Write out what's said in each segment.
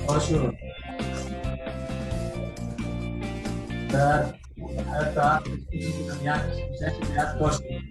Oh, sure. That I have to ask the students and young present to ask questions.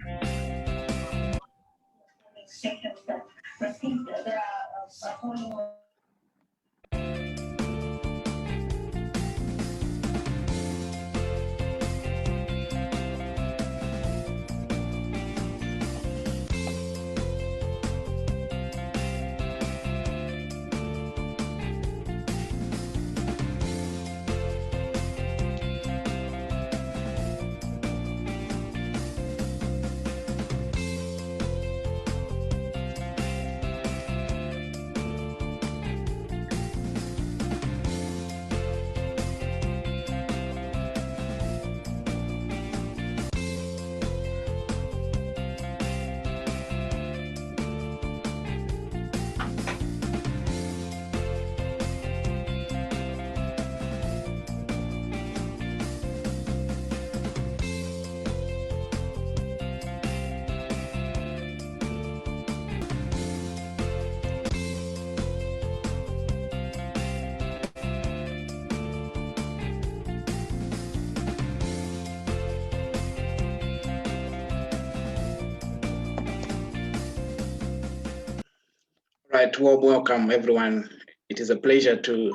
Right, well, welcome everyone. It is a pleasure to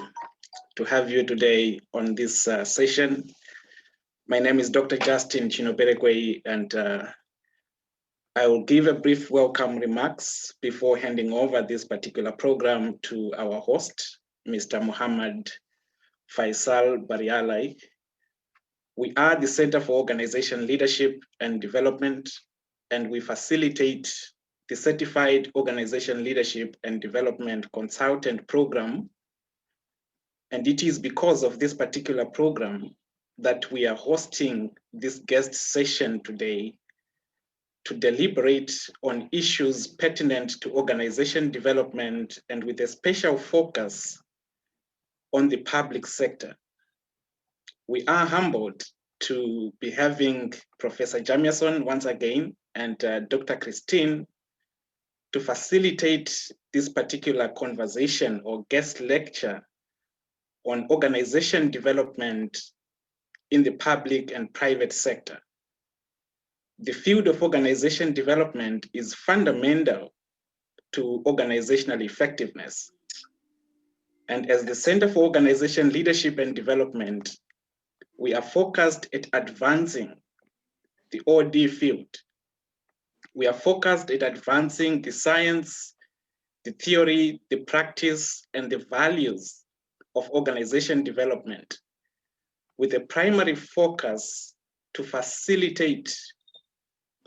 have you today on this session. My name is Dr. Justin Chinoperekwe, and I will give a brief welcome remarks before handing over this particular program to our host, Mr. Muhammad Faisal Barialai. We are the Center for Organization Leadership and Development, and we facilitate the Certified Organization Leadership and Development Consultant Program. And it is because of this particular program that we are hosting this guest session today to deliberate on issues pertinent to organization development and with a special focus on the public sector. We are humbled to be having Professor Jamieson once again and Dr. Christine to facilitate this particular conversation or guest lecture on organization development in the public and private sector. The field of organization development is fundamental to organizational effectiveness. And as the Center for Organization Leadership and Development, we are focused at advancing the OD field. We are focused at advancing the science, the theory, the practice, and the values of organization development, with a primary focus to facilitate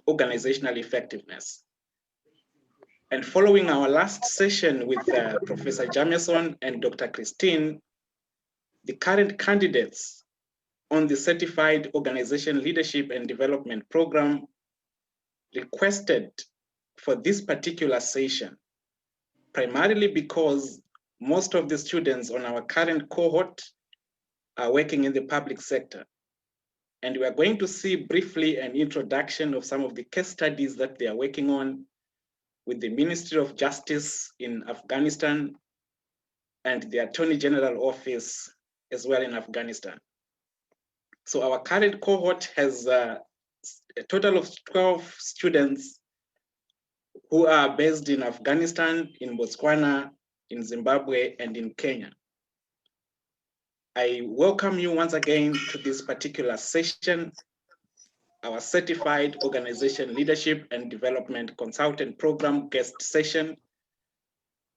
organizational effectiveness. And following our last session with Professor Jamieson and Dr. Christine, the current candidates on the Certified Organization Leadership and Development Program requested for this particular session, primarily because most of the students on our current cohort are working in the public sector. And we are going to see briefly an introduction of some of the case studies that they are working on with the Ministry of Justice in Afghanistan and the Attorney General Office as well in Afghanistan. So our current cohort has a total of 12 students who are based in Afghanistan, in Botswana, in Zimbabwe, and in Kenya. I welcome you once again to this particular session, our Certified Organization Leadership and Development Consultant Program guest session,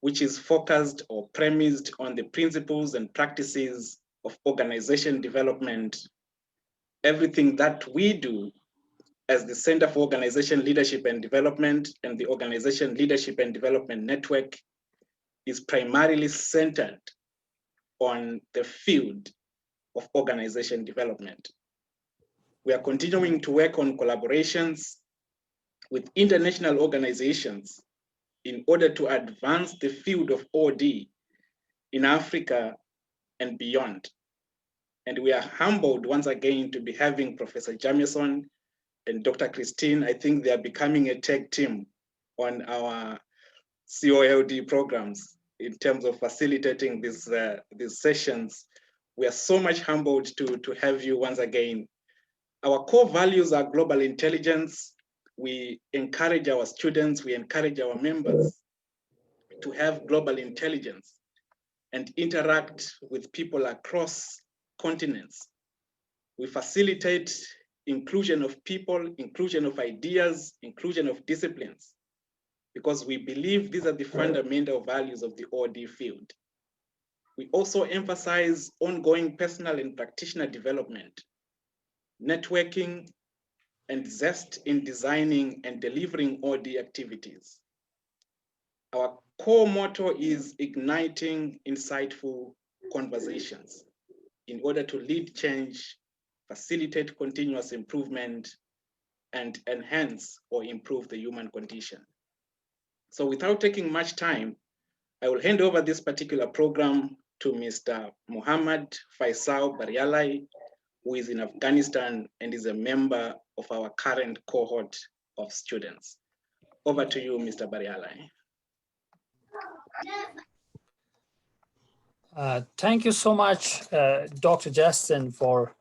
which is focused or premised on the principles and practices of organization development. Everything that we do as the Center for Organization Leadership and Development and the Organization Leadership and Development Network is primarily centered on the field of organization development. We are continuing to work on collaborations with international organizations in order to advance the field of OD in Africa and beyond. And we are humbled once again to be having Professor Jamieson and Dr. Christine. I think they are becoming a tech team on our COLD programs. in terms of facilitating these sessions. We are so much humbled to have you once again. Our core values are global intelligence. We encourage our students, we encourage our members to have global intelligence and interact with people across continents. We facilitate inclusion of people, inclusion of ideas, inclusion of disciplines, because we believe these are the fundamental values of the OD field. We also emphasize ongoing personal and practitioner development, networking, and zest in designing and delivering OD activities. Our core motto is igniting insightful conversations in order to lead change, facilitate continuous improvement, and enhance or improve the human condition. So without taking much time, I will hand over this particular program to Mr. Muhammad Faisal Barialai, who is in Afghanistan and is a member of our current cohort of students. Over to you, Mr. Barialai. Thank you so much, Dr. Justin, for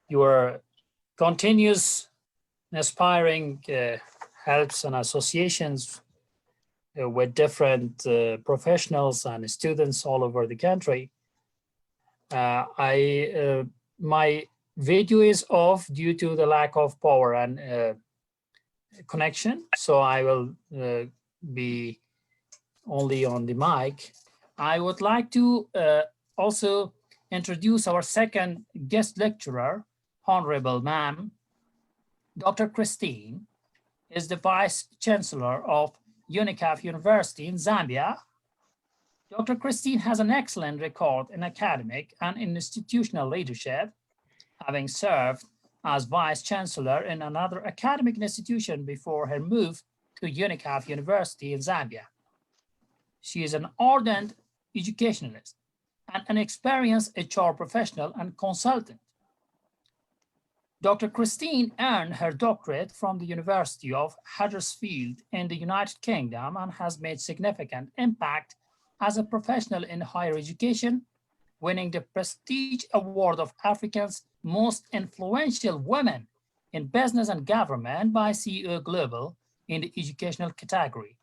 your continuous inspiring helps and associations with different professionals and students all over the country. My video is off due to the lack of power and connection, so I will be only on the mic. I would like to also introduce our second guest lecturer, Honorable Ma'am. Dr. Christine is the Vice Chancellor of UNICAF University in Zambia. Dr. Christine has an excellent record in academic and institutional leadership, having served as Vice Chancellor in another academic institution before her move to UNICAF University in Zambia. She is an ardent educationalist and an experienced HR professional and consultant. Dr. Christine earned her doctorate from the University of Huddersfield in the United Kingdom and has made significant impact as a professional in higher education, winning the prestige award of Africa's most influential women in business and government by CEO Global in the educational category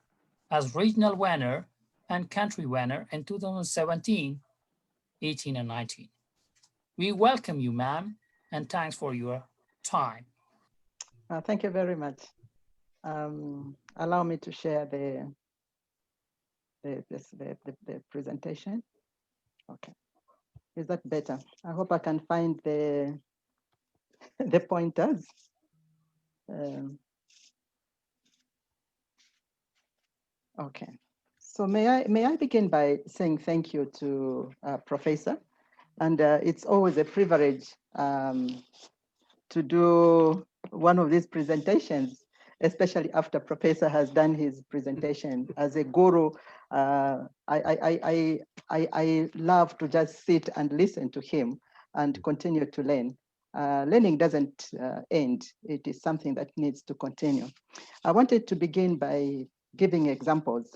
as regional winner and country winner in 2017, 18, and 19. We welcome you, ma'am, and thanks for your time. Thank you very much. Allow me to share the presentation. Okay, is that better? I hope I can find the pointers. Okay, so may I begin by saying thank you to Professor, and it's always a privilege to do one of these presentations, especially after Professor has done his presentation. As a guru, I love to just sit and listen to him and continue to learn. Learning doesn't end. It is something that needs to continue. I wanted to begin by giving examples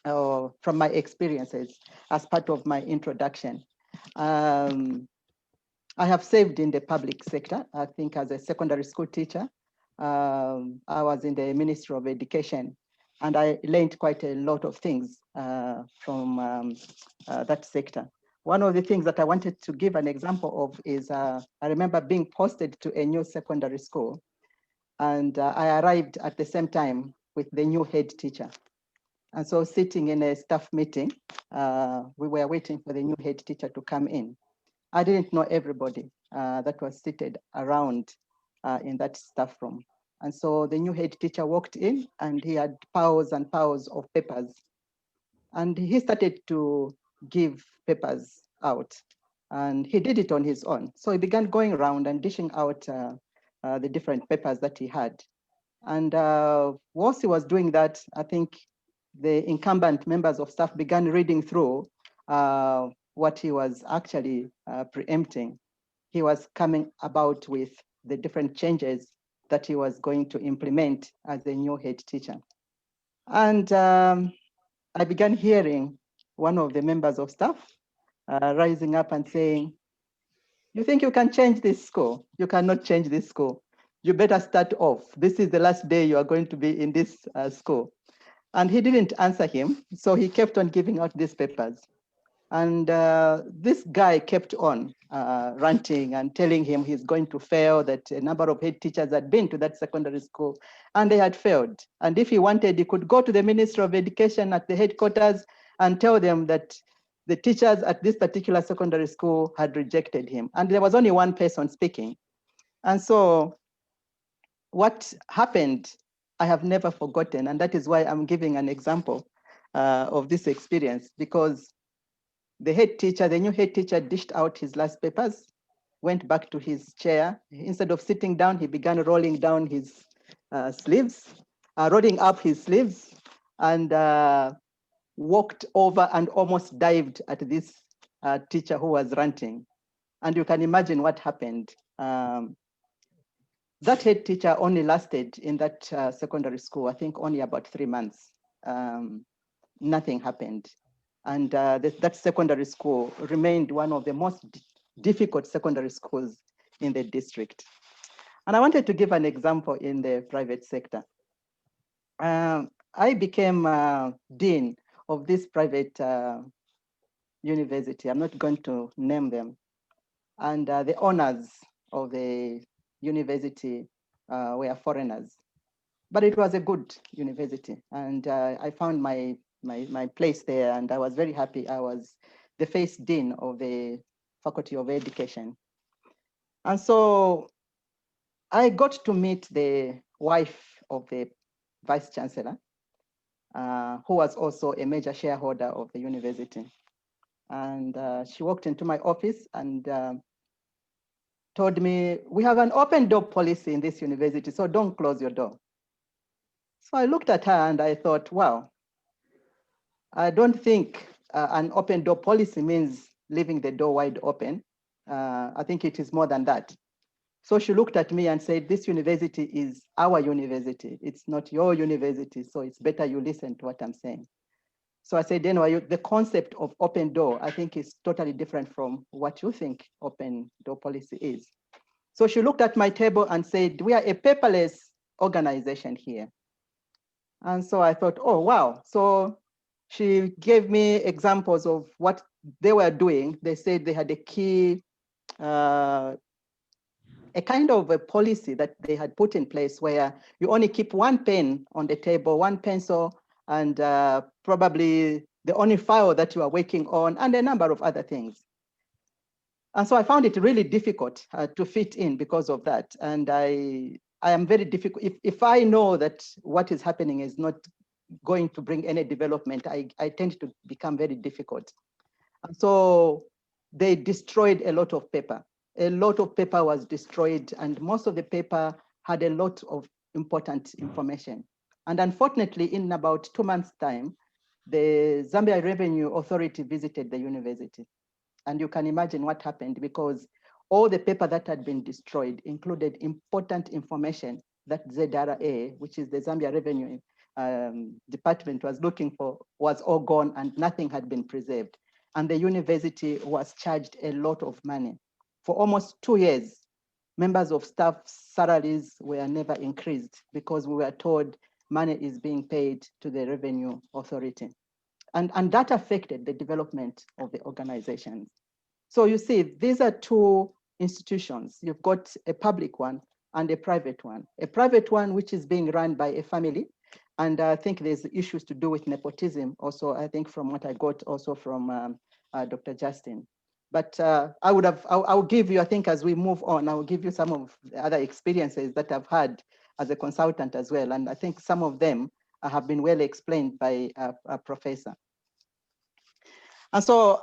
from my experiences as part of my introduction. I have served in the public sector, I think as a secondary school teacher. I was in the Ministry of Education, and I learned quite a lot of things from that sector. One of the things that I wanted to give an example of is, I remember being posted to a new secondary school, and I arrived at the same time with the new head teacher. And so sitting in a staff meeting, we were waiting for the new head teacher to come in. I didn't know everybody that was seated around in that staff room. And so the new head teacher walked in and he had piles and piles of papers. And he started to give papers out. And he did it on his own. So he began going around and dishing out the different papers that he had. And whilst he was doing that, I think the incumbent members of staff began reading through what he was actually preempting. He was coming about with the different changes that he was going to implement as a new head teacher. And I began hearing one of the members of staff rising up and saying, "You think you can change this school? You cannot change this school. You better start off. This is the last day you are going to be in this school." And he didn't answer him, so he kept on giving out these papers. And this guy kept on ranting and telling him he's going to fail, that a number of head teachers had been to that secondary school and they had failed. And if he wanted, he could go to the Ministry of Education at the headquarters and tell them that the teachers at this particular secondary school had rejected him. And there was only one person speaking. And so what happened, I have never forgotten. And that is why I'm giving an example of this experience, because the head teacher, the new head teacher, dished out his last papers, went back to his chair. Instead of sitting down, he began rolling down his sleeves, rolling up his sleeves, and walked over and almost dived at this teacher who was ranting. And you can imagine what happened. That head teacher only lasted in that secondary school, I think only about 3 months. Nothing happened. And that secondary school remained one of the most difficult secondary schools in the district. And I wanted to give an example in the private sector. I became dean of this private university. I'm not going to name them. And the owners of the university were foreigners. But it was a good university. And I found my place there, and I was very happy. I was the first dean of the Faculty of Education. And so I got to meet the wife of the vice chancellor, who was also a major shareholder of the university. And she walked into my office and told me, "We have an open door policy in this university, so don't close your door." So I looked at her and I thought, wow, I don't think an open door policy means leaving the door wide open. I think it is more than that. So she looked at me and said, "This university is our university. It's not your university. So it's better you listen to what I'm saying." So I said, "Anyway, the concept of open door, I think is totally different from what you think open door policy is." So she looked at my table and said, "We are a paperless organization here." And so I thought, oh, wow. So she gave me examples of what they were doing. They said they had a key, a kind of a policy that they had put in place where you only keep one pen on the table, one pencil, and probably the only file that you are working on, and a number of other things. And so I found it really difficult to fit in because of that. And I am very difficult. If I know that what is happening is not going to bring any development, I tend to become very difficult. And so they destroyed a lot of paper. A lot of paper was destroyed, and most of the paper had a lot of important information. And unfortunately, in about 2 months' time, the Zambia Revenue Authority visited the university. And you can imagine what happened, because all the paper that had been destroyed included important information that ZRA, which is the Zambia Revenue Department, was looking for, was all gone, and nothing had been preserved. And the university was charged a lot of money. For almost 2 years, members of staff salaries were never increased because we were told money is being paid to the Revenue Authority. And that affected the development of the organizations. So you see, these are two institutions. You've got a public one and a private one. A private one, which is being run by a family. And I think there's issues to do with nepotism also, I think from what I got also from Dr. Justin. But I'll give you, I think as we move on, I will give you some of the other experiences that I've had as a consultant as well. And I think some of them have been well explained by a professor. And so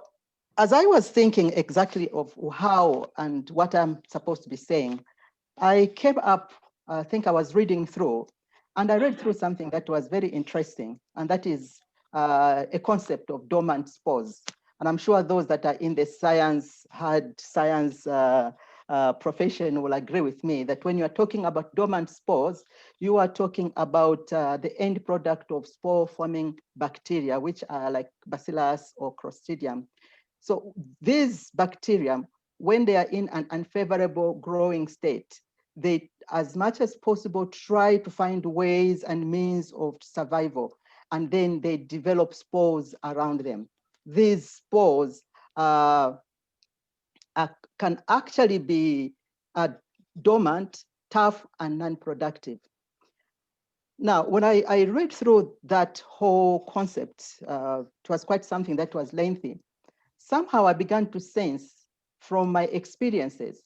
as I was thinking exactly of how and what I'm supposed to be saying, I came up, I think I was reading through, and I read through something that was very interesting, and that is a concept of dormant spores. And I'm sure those that are in the science, hard science profession will agree with me that when you are talking about dormant spores, you are talking about the end product of spore-forming bacteria, which are like Bacillus or Clostridium. So these bacteria, when they are in an unfavorable growing state, they, as much as possible, try to find ways and means of survival, and then they develop spores around them. These spores can actually be dormant, tough, and non-productive. Now, when I read through that whole concept, it was quite something that was lengthy. Somehow I began to sense from my experiences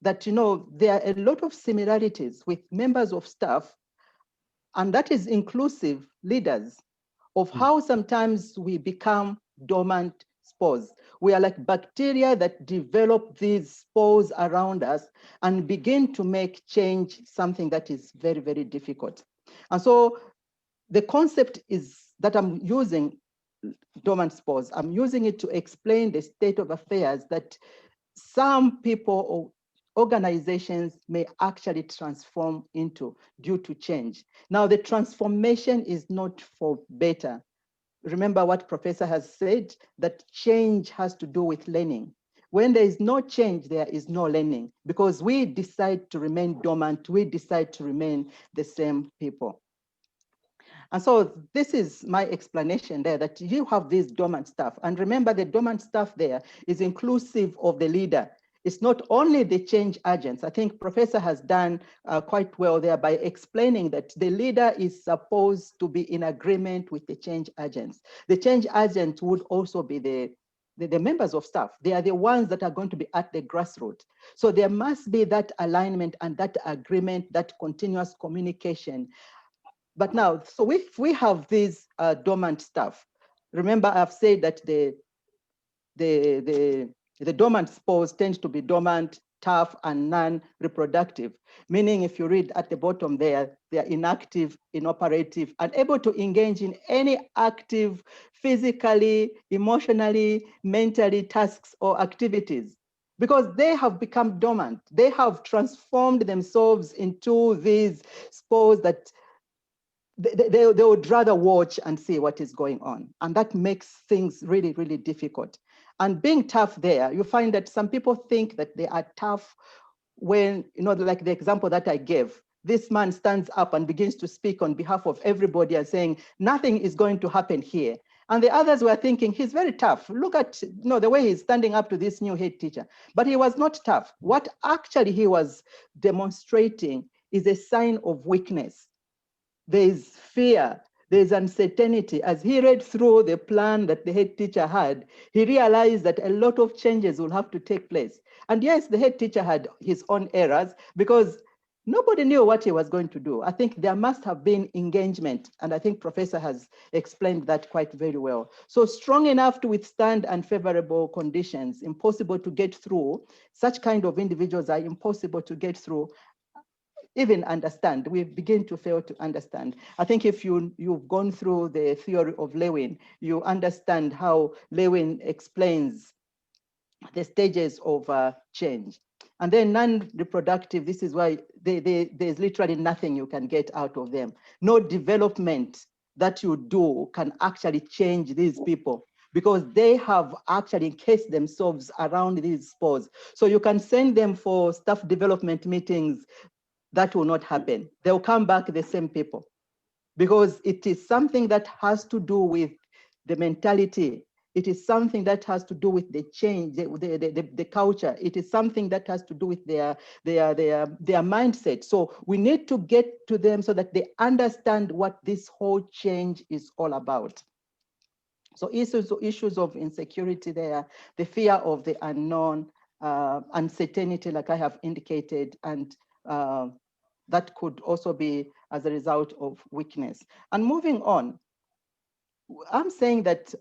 that, you know, there are a lot of similarities with members of staff, and that is inclusive leaders, of how sometimes we become dormant spores. We are like bacteria that develop these spores around us and begin to make change something that is very, very difficult. And so the concept is that I'm using dormant spores. I'm using it to explain the state of affairs that some people or organizations may actually transform into due to change. Now, the transformation is not for better. Remember what Professor has said, that change has to do with learning. When there is no change, there is no learning, because we decide to remain dormant, we decide to remain the same people. And so this is my explanation there, that you have this dormant staff. And remember, the dormant staff there is inclusive of the leader. It's not only the change agents. I think Professor has done quite well there by explaining that the leader is supposed to be in agreement with the change agents. The change agent would also be the members of staff. They are the ones that are going to be at the grassroots. So there must be that alignment and that agreement, that continuous communication. But now, so if we have these dormant staff, remember I've said that the dormant spores tend to be dormant, tough, and non-reproductive, meaning if you read at the bottom there, they are inactive, inoperative, unable to engage in any active, physically, emotionally, mentally tasks or activities, because they have become dormant. They have transformed themselves into these spores that they would rather watch and see what is going on. And that makes things really, really difficult. And being tough there, you find that some people think that they are tough when, you know, like the example that I gave, this man stands up and begins to speak on behalf of everybody and saying, nothing is going to happen here. And the others were thinking, he's very tough. Look at, you know, the way he's standing up to this new head teacher. But he was not tough. What actually he was demonstrating is a sign of weakness. There's fear, there's uncertainty. As he read through the plan that the head teacher had, he realized that a lot of changes will have to take place. And yes, the head teacher had his own errors because nobody knew what he was going to do. I think there must have been engagement, and I think Professor has explained that quite very well. So strong enough to withstand unfavorable conditions, impossible to get through. Such kind of individuals are impossible to get through, even understand. We begin to fail to understand. I think if you've gone through the theory of Lewin, you understand how Lewin explains the stages of change. And then non-reproductive, this is why there's literally nothing you can get out of them. No development that you do can actually change these people, because they have actually encased themselves around these spores. So you can send them for staff development meetings. That will not happen. They'll come back the same people, because it is something that has to do with the mentality. It is something that has to do with the change, the culture. It is something that has to do with their mindset. So we need to get to them so that they understand what this whole change is all about. So issues of insecurity there, the fear of the unknown, uncertainty, like I have indicated, and that could also be as a result of weakness. And moving on, I'm saying that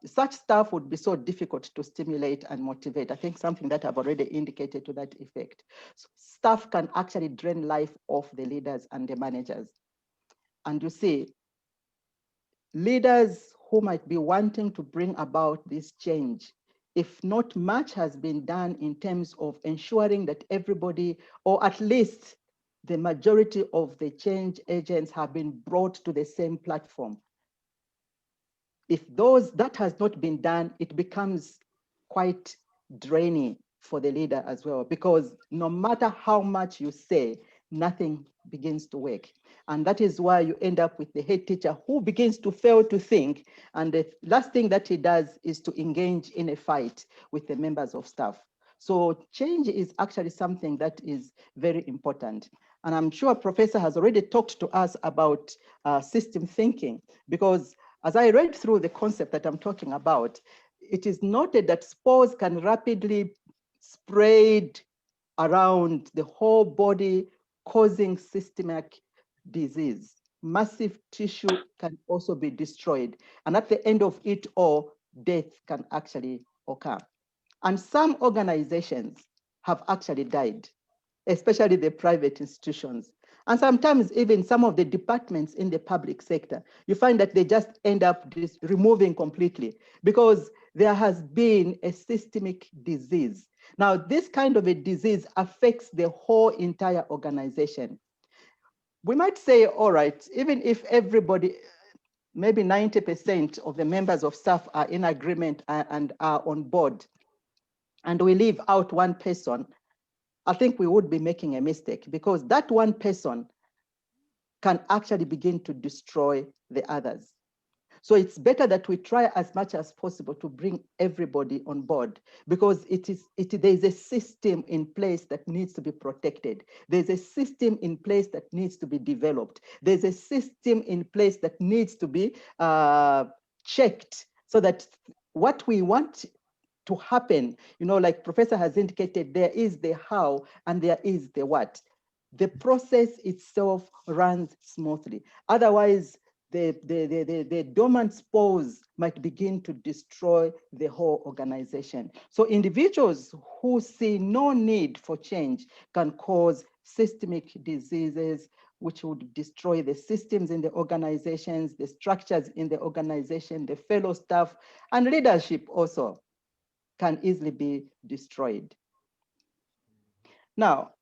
such stuff would be so difficult to stimulate and motivate. I think something that I've already indicated to that effect. So staff can actually drain life off the leaders and the managers. And you see, leaders who might be wanting to bring about this change, if not much has been done in terms of ensuring that everybody, or at least the majority of the change agents, have been brought to the same platform. If that has not been done, it becomes quite draining for the leader as well, because no matter how much you say, nothing begins to work. And that is why you end up with the head teacher who begins to fail to think. And the last thing that he does is to engage in a fight with the members of staff. So change is actually something that is very important. And I'm sure Professor has already talked to us about system thinking, because as I read through the concept that I'm talking about, it is noted that spores can rapidly spread around the whole body, causing systemic disease. Massive tissue can also be destroyed. And at the end of it all, death can actually occur. And some organizations have actually died, especially the private institutions. And sometimes even some of the departments in the public sector, you find that they just end up removing completely because there has been a systemic disease. Now, this kind of a disease affects the whole entire organization. We might say, all right, even if everybody, maybe 90% of the members of staff are in agreement and are on board, and we leave out one person, I think we would be making a mistake, because that one person can actually begin to destroy the others. So it's better that we try as much as possible to bring everybody on board, because there is a system in place that needs to be protected. There's a system in place that needs to be developed. There's a system in place that needs to be checked, so that what we want to happen, like Professor has indicated, there is the how and there is the what. The process itself runs smoothly. Otherwise, the dormant spores might begin to destroy the whole organization. So individuals who see no need for change can cause systemic diseases, which would destroy the systems in the organizations, the structures in the organization, the fellow staff, and leadership also can easily be destroyed. Now,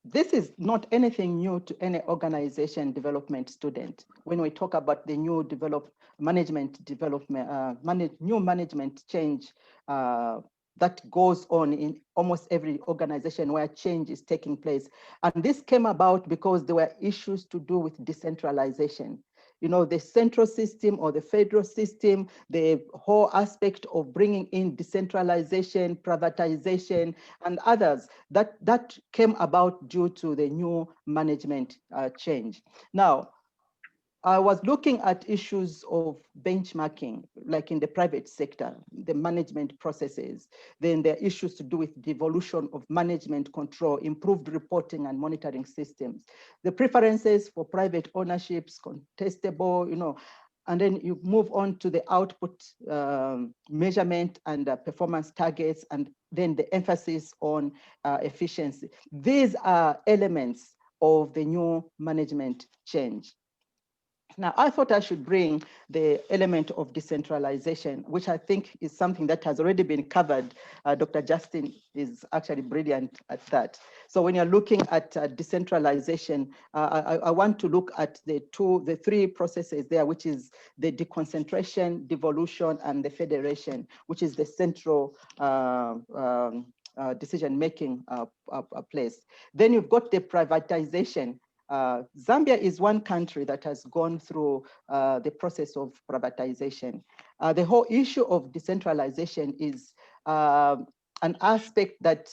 this is not anything new to any organization development student. When we talk about the new management development, new management change that goes on in almost every organization where change is taking place. And this came about because there were issues to do with decentralization. The central system or the federal system, the whole aspect of bringing in decentralization, privatization, and others, that came about due to the new management change. Now, I was looking at issues of benchmarking, like in the private sector, the management processes. Then there are issues to do with devolution of management control, improved reporting and monitoring systems. The preferences for private ownerships, contestable, and then you move on to the output measurement and performance targets, and then the emphasis on efficiency. These are elements of the new management change. Now, I thought I should bring the element of decentralization, which I think is something that has already been covered. Dr. Justin is actually brilliant at that. So when you're looking at decentralization, I want to look at the three processes there, which is the deconcentration, devolution, and the federation, which is the central decision-making place. Then you've got the privatization. Zambia is one country that has gone through the process of privatization. The whole issue of decentralization is an aspect that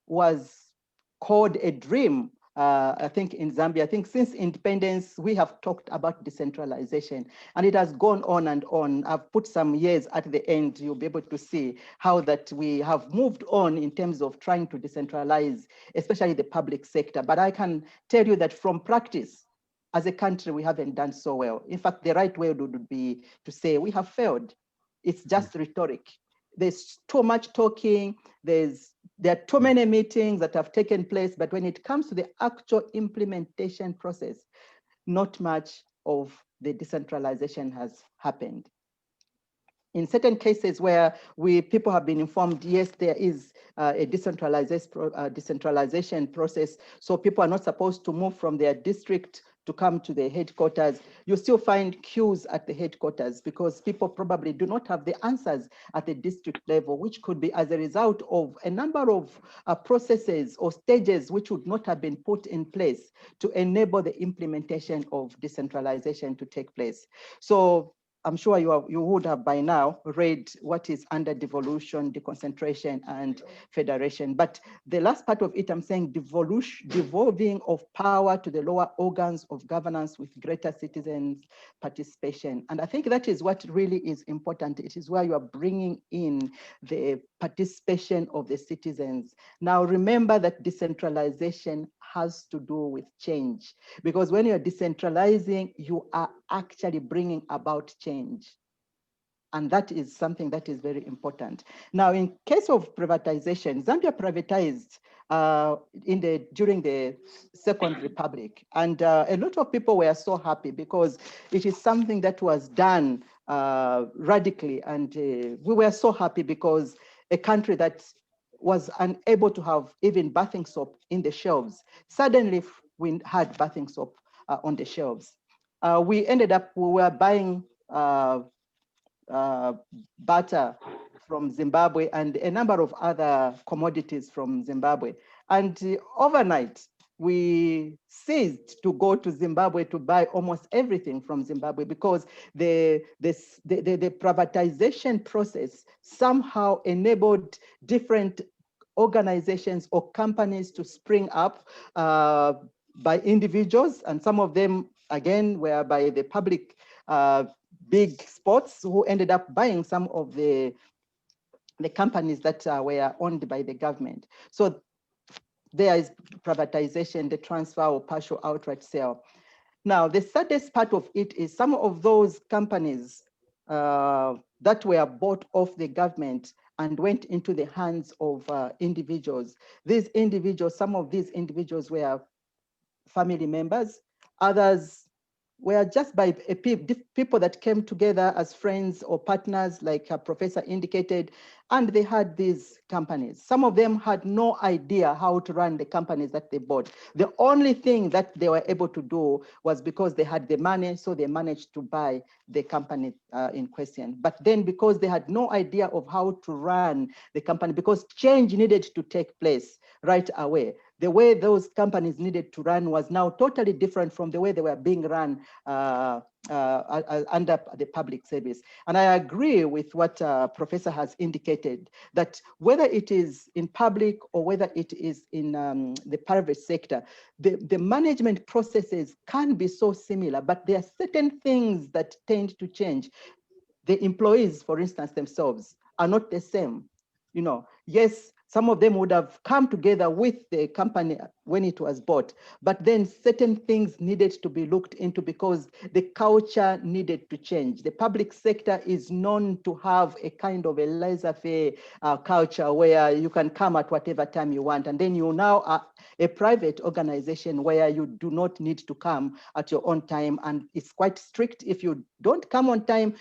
was called a dream, I think, in Zambia. I think since independence, we have talked about decentralization, and it has gone on and on. I've put some years at the end. You'll be able to see how that we have moved on in terms of trying to decentralize, especially the public sector. But I can tell you that from practice, as a country, we haven't done so well. In fact, the right way would be to say we have failed. It's just rhetoric. There's too much talking. There are too many meetings that have taken place, but when it comes to the actual implementation process, not much of the decentralization has happened. In certain cases where people have been informed, yes, there is a decentralization process, so people are not supposed to move from their district to come to the headquarters, you still find queues at the headquarters because people probably do not have the answers at the district level, which could be as a result of a number of processes or stages which would not have been put in place to enable the implementation of decentralization to take place. So I'm sure you would have by now read what is under devolution, deconcentration, and federation. But the last part of it, I'm saying devolving of power to the lower organs of governance with greater citizens' participation. And I think that is what really is important. It is where you are bringing in the participation of the citizens. Now, remember that decentralization has to do with change, because when you're decentralizing, you are actually bringing about change. And that is something that is very important. Now, in case of privatization, Zambia privatized during the Second Republic. And a lot of people were so happy because it is something that was done radically. And we were so happy because a country that was unable to have even bathing soap in the shelves, suddenly we had bathing soap on the shelves. We were buying butter from Zimbabwe and a number of other commodities from Zimbabwe. And overnight, we ceased to go to Zimbabwe to buy almost everything from Zimbabwe because the privatization process somehow enabled different organizations or companies to spring up by individuals, and some of them, again, were by the public big sports who ended up buying some of the companies that were owned by the government. So there is privatization, the transfer or partial outright sale. Now, the saddest part of it is some of those companies that were bought off the government and went into the hands of individuals. Some of these individuals were family members, others were just by people that came together as friends or partners, like a professor indicated, and they had these companies. Some of them had no idea how to run the companies that they bought. The only thing that they were able to do was because they had the money, so they managed to buy the company in question. But then because they had no idea of how to run the company, because change needed to take place right away, the way those companies needed to run was now totally different from the way they were being run under the public service. And I agree with what Professor has indicated, that whether it is in public or whether it is in the private sector, the management processes can be so similar, but there are certain things that tend to change. The employees, for instance, themselves are not the same. You know, yes, some of them would have come together with the company when it was bought, but then certain things needed to be looked into because the culture needed to change. The public sector is known to have a kind of a laissez-faire culture where you can come at whatever time you want, and then you now are a private organization where you do not need to come at your own time, and it's quite strict. If you don't come on time,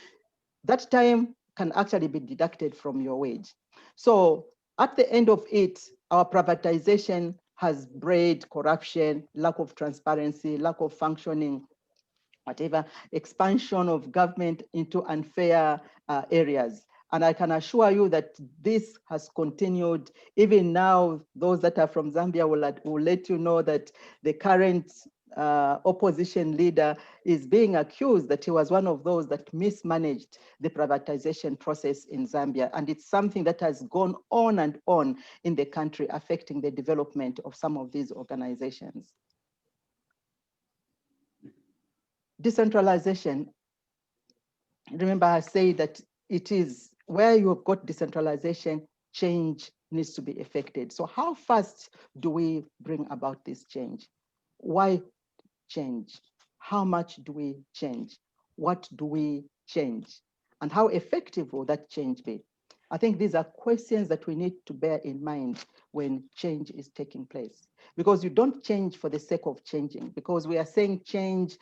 that time can actually be deducted from your wage. So at the end of it, our privatization has bred corruption, lack of transparency, lack of functioning, whatever, expansion of government into unfair areas. And I can assure you that this has continued. Even now, those that are from Zambia will let you know that the current opposition leader is being accused that he was one of those that mismanaged the privatization process in Zambia. And it's something that has gone on and on in the country, affecting the development of some of these organizations. Decentralization, remember I say that it is where you've got decentralization, change needs to be effected. So how fast do we bring about this change? Why change? How much do we change? What do we change? And how effective will that change be? I think these are questions that we need to bear in mind when change is taking place. Because you don't change for the sake of changing, because we are saying change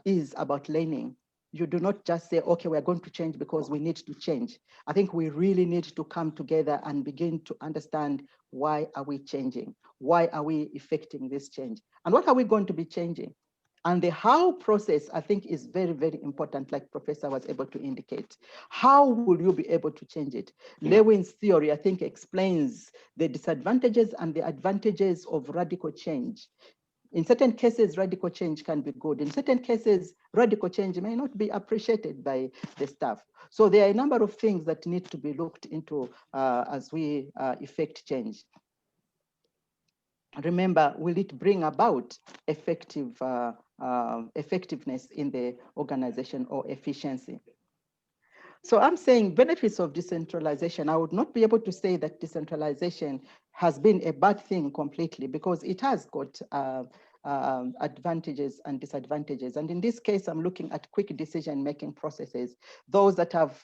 is about learning. you do not just say, okay, we're going to change because we need to change. I think we really need to come together and begin to understand, why are we changing? Why are we effecting this change? And what are we going to be changing? And the how process, I think, is very, very important, like Professor was able to indicate. How will you be able to change it? Lewin's theory, I think, explains the disadvantages and the advantages of radical change. In certain cases, radical change can be good. In certain cases, radical change may not be appreciated by the staff. So there are a number of things that need to be looked into as we effect change. Remember, will it bring about effectiveness in the organization, or efficiency? So I'm saying benefits of decentralization. I would not be able to say that decentralization has been a bad thing completely, because it has got advantages and disadvantages. And in this case, I'm looking at quick decision-making processes. Those that have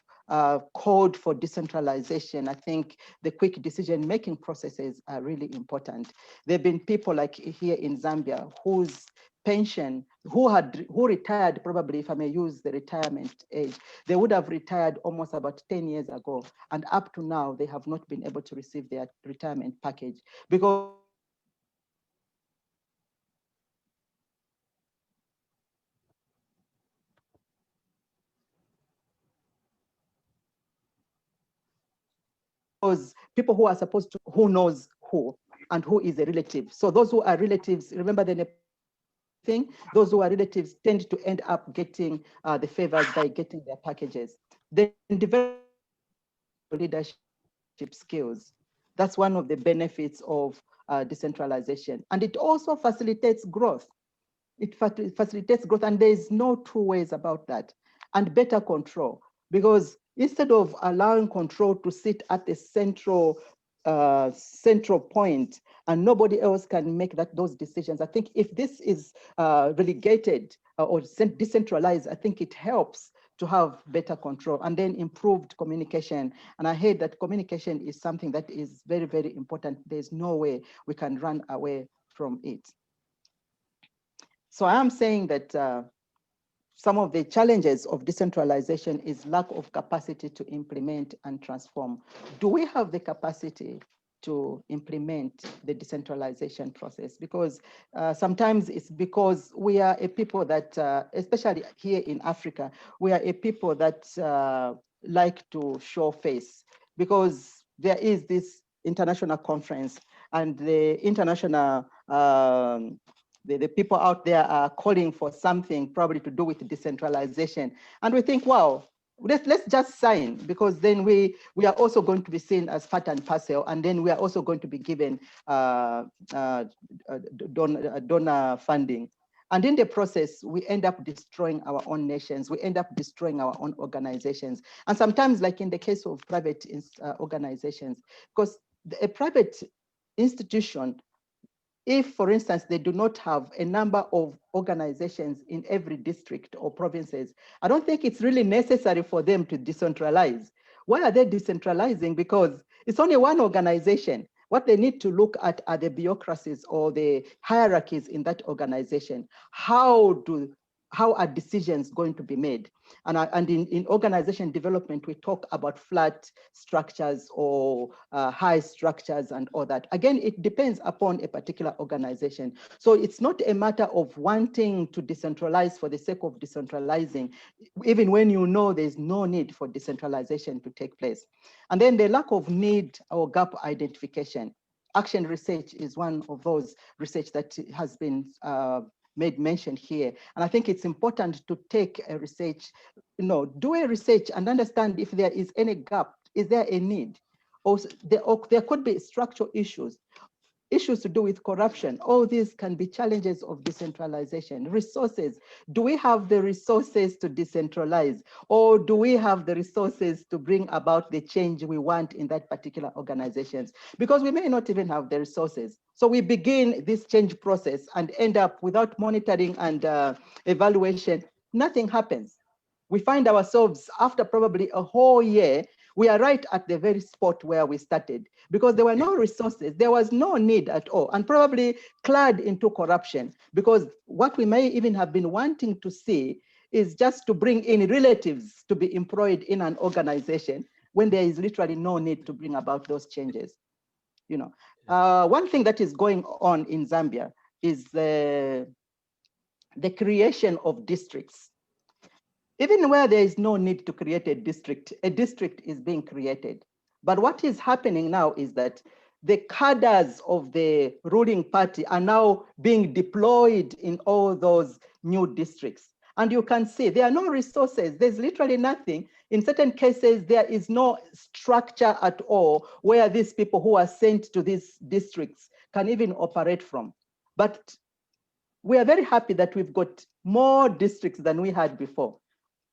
called for decentralization, I think the quick decision-making processes are really important. There have been people like here in Zambia whose pension, who retired, probably, if I may use the retirement age, they would have retired almost about 10 years ago. And up to now, they have not been able to receive their retirement package because people who are supposed to, who knows who, and who is a relative. So those who are relatives, remember the thing, those who are relatives tend to end up getting the favors by getting their packages. Then develop leadership skills. That's one of the benefits of decentralization. And it also facilitates growth. It facilitates growth, and there's no two ways about that. And better control, because instead of allowing control to sit at the central point and nobody else can make those decisions, I think if this is relegated or decentralized, I think it helps to have better control, and then improved communication. And I heard that communication is something that is very, very important. There's no way we can run away from it. So I am saying that some of the challenges of decentralization is lack of capacity to implement and transform. Do we have the capacity to implement the decentralization process? Because sometimes it's because we are a people that, especially here in Africa, we are a people that like to show face, because there is this international conference, and the international the people out there are calling for something probably to do with decentralization. And we think, wow, let's just sign, because then we are also going to be seen as part and parcel, and then we are also going to be given donor funding. And in the process, we end up destroying our own nations. We end up destroying our own organizations. And sometimes, like in the case of private organizations, because a private institution, if, for instance, they do not have a number of organizations in every district or provinces, I don't think it's really necessary for them to decentralize. Why are they decentralizing? Because it's only one organization. What they need to look at are the bureaucracies or the hierarchies in that organization. How are decisions going to be made? And in organization development, we talk about flat structures or high structures and all that. Again, it depends upon a particular organization. So it's not a matter of wanting to decentralize for the sake of decentralizing, even when you know there's no need for decentralization to take place. And then the lack of need or gap identification. Action research is one of those research that has been made mention here. And I think it's important to take a research, do a research and understand if there is any gap, is there a need? Or there could be structural issues to do with corruption. All these can be challenges of decentralization. Resources, do we have the resources to decentralize? Or do we have the resources to bring about the change we want in that particular organizations? Because we may not even have the resources. So we begin this change process and end up without monitoring and evaluation, nothing happens. We find ourselves after probably a whole year, we are right at the very spot where we started, because there were no resources, there was no need at all, and probably clad into corruption, because what we may even have been wanting to see is just to bring in relatives to be employed in an organization when there is literally no need to bring about those changes. You know, one thing that is going on in Zambia is the creation of districts. Even where there is no need to create a district is being created. But what is happening now is that the cadres of the ruling party are now being deployed in all those new districts. And you can see there are no resources. There's literally nothing. In certain cases, there is no structure at all where these people who are sent to these districts can even operate from. But we are very happy that we've got more districts than we had before.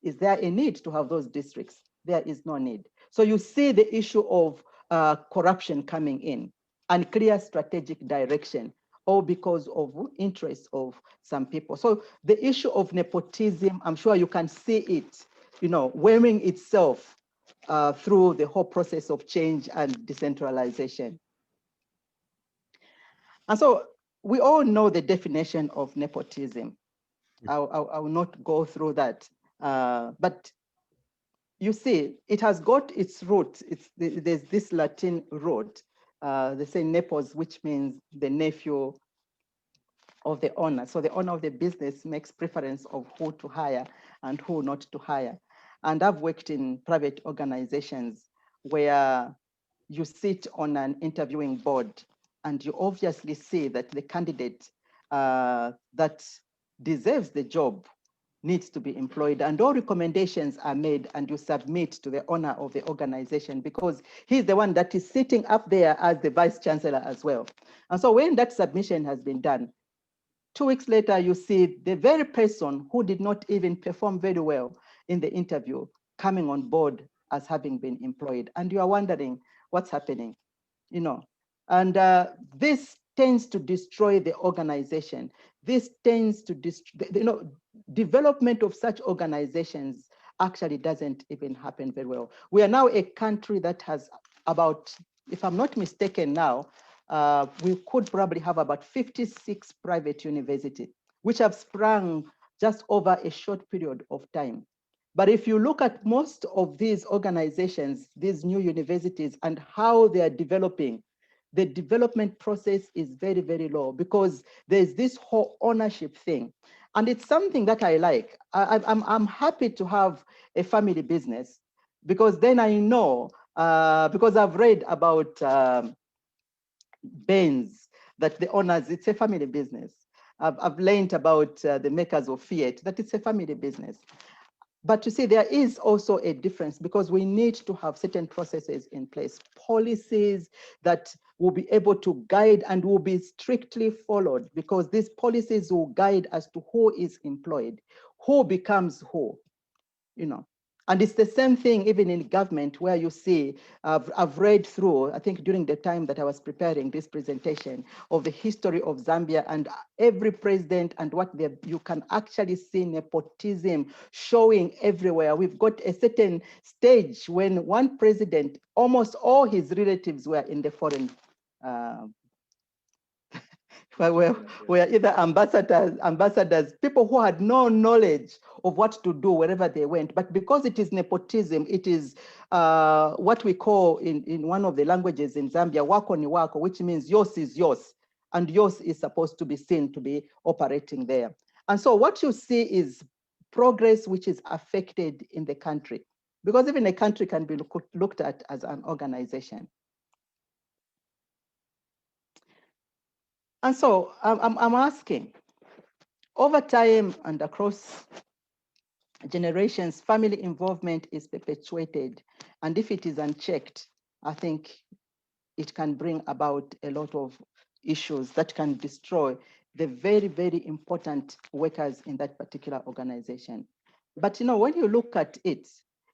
Is there a need to have those districts? There is no need. So you see the issue of corruption coming in and clear strategic direction, all because of interests of some people. So the issue of nepotism, I'm sure you can see it, you know, wearing itself through the whole process of change and decentralization. And so we all know the definition of nepotism. I will not go through that, but you see, it has got its root. There's this Latin root. They say nepos, which means the nephew of the owner. So the owner of the business makes preference of who to hire and who not to hire. And I've worked in private organizations where you sit on an interviewing board and you obviously see that the candidate that deserves the job needs to be employed, and all recommendations are made and you submit to the owner of the organization because he's the one that is sitting up there as the vice chancellor as well. And so when that submission has been done, 2 weeks later, you see the very person who did not even perform very well in the interview coming on board as having been employed. And you are wondering what's happening, you know. And this tends to destroy the organization. This tends to destroy, you know, development of such organizations actually doesn't even happen very well. We are now a country that has about, if I'm not mistaken now, we could probably have about 56 private universities, which have sprung just over a short period of time. But if you look at most of these organizations, these new universities and how they are developing, the development process is very, very low because there's this whole ownership thing. And it's something that I like. I'm happy to have a family business because then I know, because I've read about Benz, that the owners, it's a family business. I've learned about the makers of Fiat, that it's a family business. But you see, there is also a difference because we need to have certain processes in place, policies that will be able to guide and will be strictly followed because these policies will guide as to who is employed, who becomes who, you know. And it's the same thing even in government where you see, I've read through, I think during the time that I was preparing this presentation of the history of Zambia and every president and what you can actually see nepotism showing everywhere. We've got a certain stage when one president, almost all his relatives were in the foreign were either ambassadors, people who had no knowledge of what to do wherever they went. But because it is nepotism, it is what we call in one of the languages in Zambia, wako ni wako, which means yours is yours. And yours is supposed to be seen to be operating there. And so what you see is progress which is affected in the country, because even a country can be looked at as an organization. And so I'm asking, over time and across generations, family involvement is perpetuated. And if it is unchecked, I think it can bring about a lot of issues that can destroy the very, very important workers in that particular organization. But you know, when you look at it,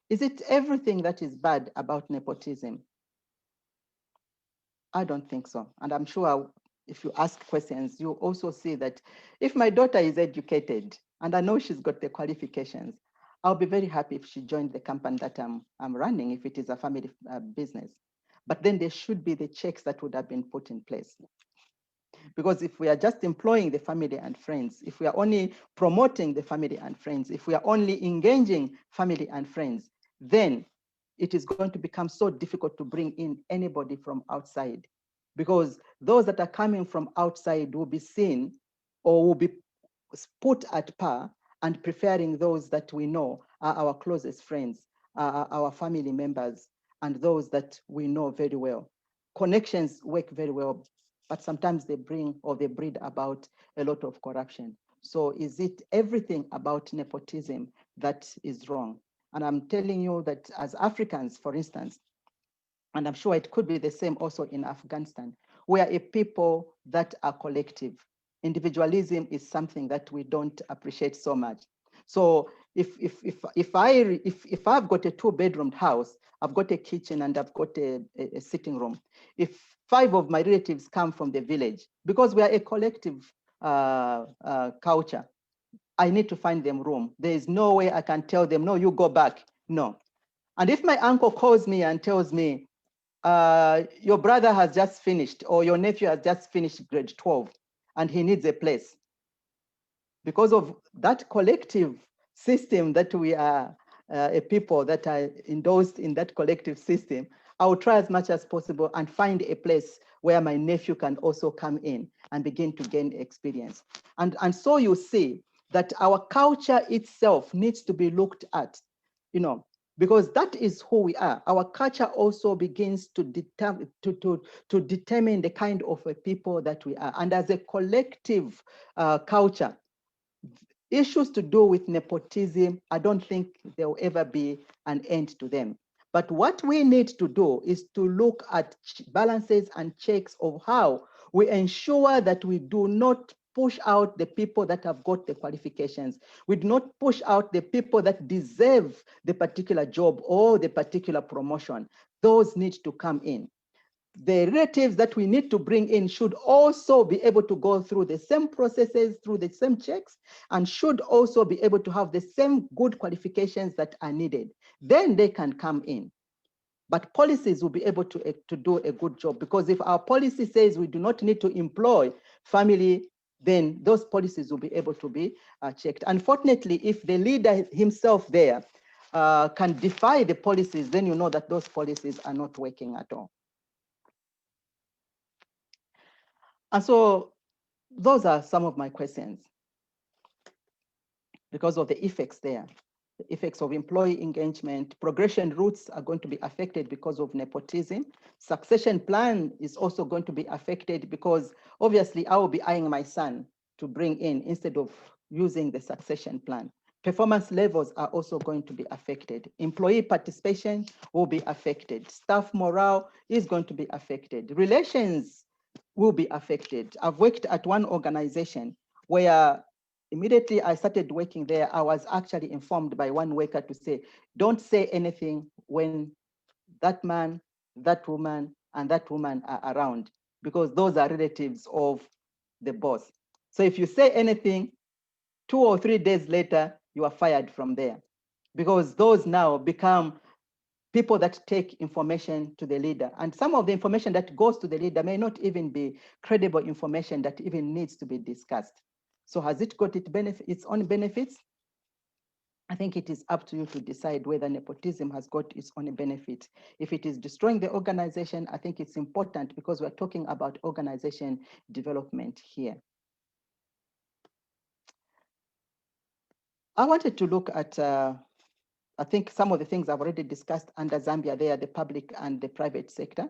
is it everything that is bad about nepotism? I don't think so. And I'm sure if you ask questions, you also see that if my daughter is educated and I know she's got the qualifications, I'll be very happy if she joined the company that I'm running, if it is a family business. But then there should be the checks that would have been put in place. Because if we are just employing the family and friends, if we are only promoting the family and friends, if we are only engaging family and friends, then it is going to become so difficult to bring in anybody from outside, because those that are coming from outside will be seen or will be put at par and preferring those that we know are our closest friends, our family members, and those that we know very well. Connections work very well, but sometimes they bring or they breed about a lot of corruption. So is it everything about nepotism that is wrong? And I'm telling you that as Africans, for instance, and I'm sure it could be the same also in Afghanistan, we are a people that are collective. Individualism is something that we don't appreciate so much. So if I've got a 2-bedroom house, I've got a kitchen and I've got a sitting room. If 5 of my relatives come from the village, because we are a collective culture, I need to find them room. There is no way I can tell them, no, you go back. No. And if my uncle calls me and tells me, your brother has just finished or your nephew has just finished grade 12 and he needs a place, because of that collective system that we are a people that are endorsed in that collective system, I will try as much as possible and find a place where my nephew can also come in and begin to gain experience. And so you see that our culture itself needs to be looked at, you know, because that is who we are. Our culture also begins to determine the kind of a people that we are. And as a collective culture, issues to do with nepotism, I don't think there will ever be an end to them. But what we need to do is to look at balances and checks of how we ensure that we do not push out the people that have got the qualifications. We do not push out the people that deserve the particular job or the particular promotion. Those need to come in. The relatives that we need to bring in should also be able to go through the same processes, through the same checks, and should also be able to have the same good qualifications that are needed. Then they can come in. But policies will be able to do a good job, because if our policy says we do not need to employ family, then those policies will be able to be checked. Unfortunately, if the leader himself there can defy the policies, then you know that those policies are not working at all. And so those are some of my questions because of the effects there. The effects of employee engagement. Progression routes are going to be affected because of nepotism. Succession plan is also going to be affected because obviously I will be eyeing my son to bring in instead of using the succession plan. Performance levels are also going to be affected. Employee participation will be affected. Staff morale is going to be affected. Relations will be affected. I've worked at one organization where immediately I started working there, I was actually informed by one worker to say, don't say anything when that man, that woman, and that woman are around, because those are relatives of the boss. So if you say anything, 2 or 3 days later, you are fired from there, because those now become people that take information to the leader. And some of the information that goes to the leader may not even be credible information that even needs to be discussed. So has it got its own benefits? I think it is up to you to decide whether nepotism has got its own benefit. If it is destroying the organization, I think it's important because we're talking about organization development here. I wanted to look at I think some of the things I've already discussed under Zambia there, the public and the private sector.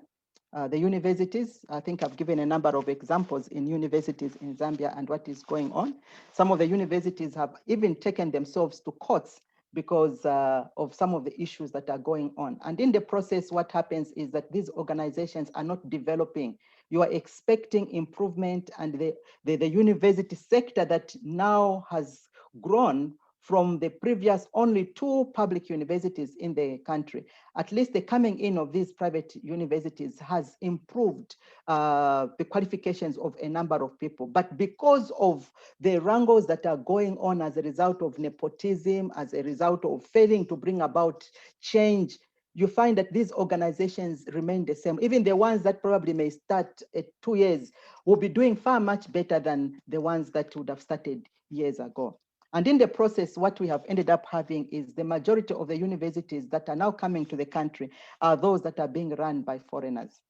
The universities, I think I've given a number of examples in universities in Zambia and what is going on. Some of the universities have even taken themselves to courts because of some of the issues that are going on. And in the process, what happens is that these organizations are not developing. You are expecting improvement, and the university sector that now has grown from the previous only 2 public universities in the country, at least the coming in of these private universities has improved the qualifications of a number of people. But because of the wrangles that are going on as a result of nepotism, as a result of failing to bring about change, you find that these organizations remain the same. Even the ones that probably may start at 2 years will be doing far much better than the ones that would have started years ago. And in the process, what we have ended up having is the majority of the universities that are now coming to the country are those that are being run by foreigners.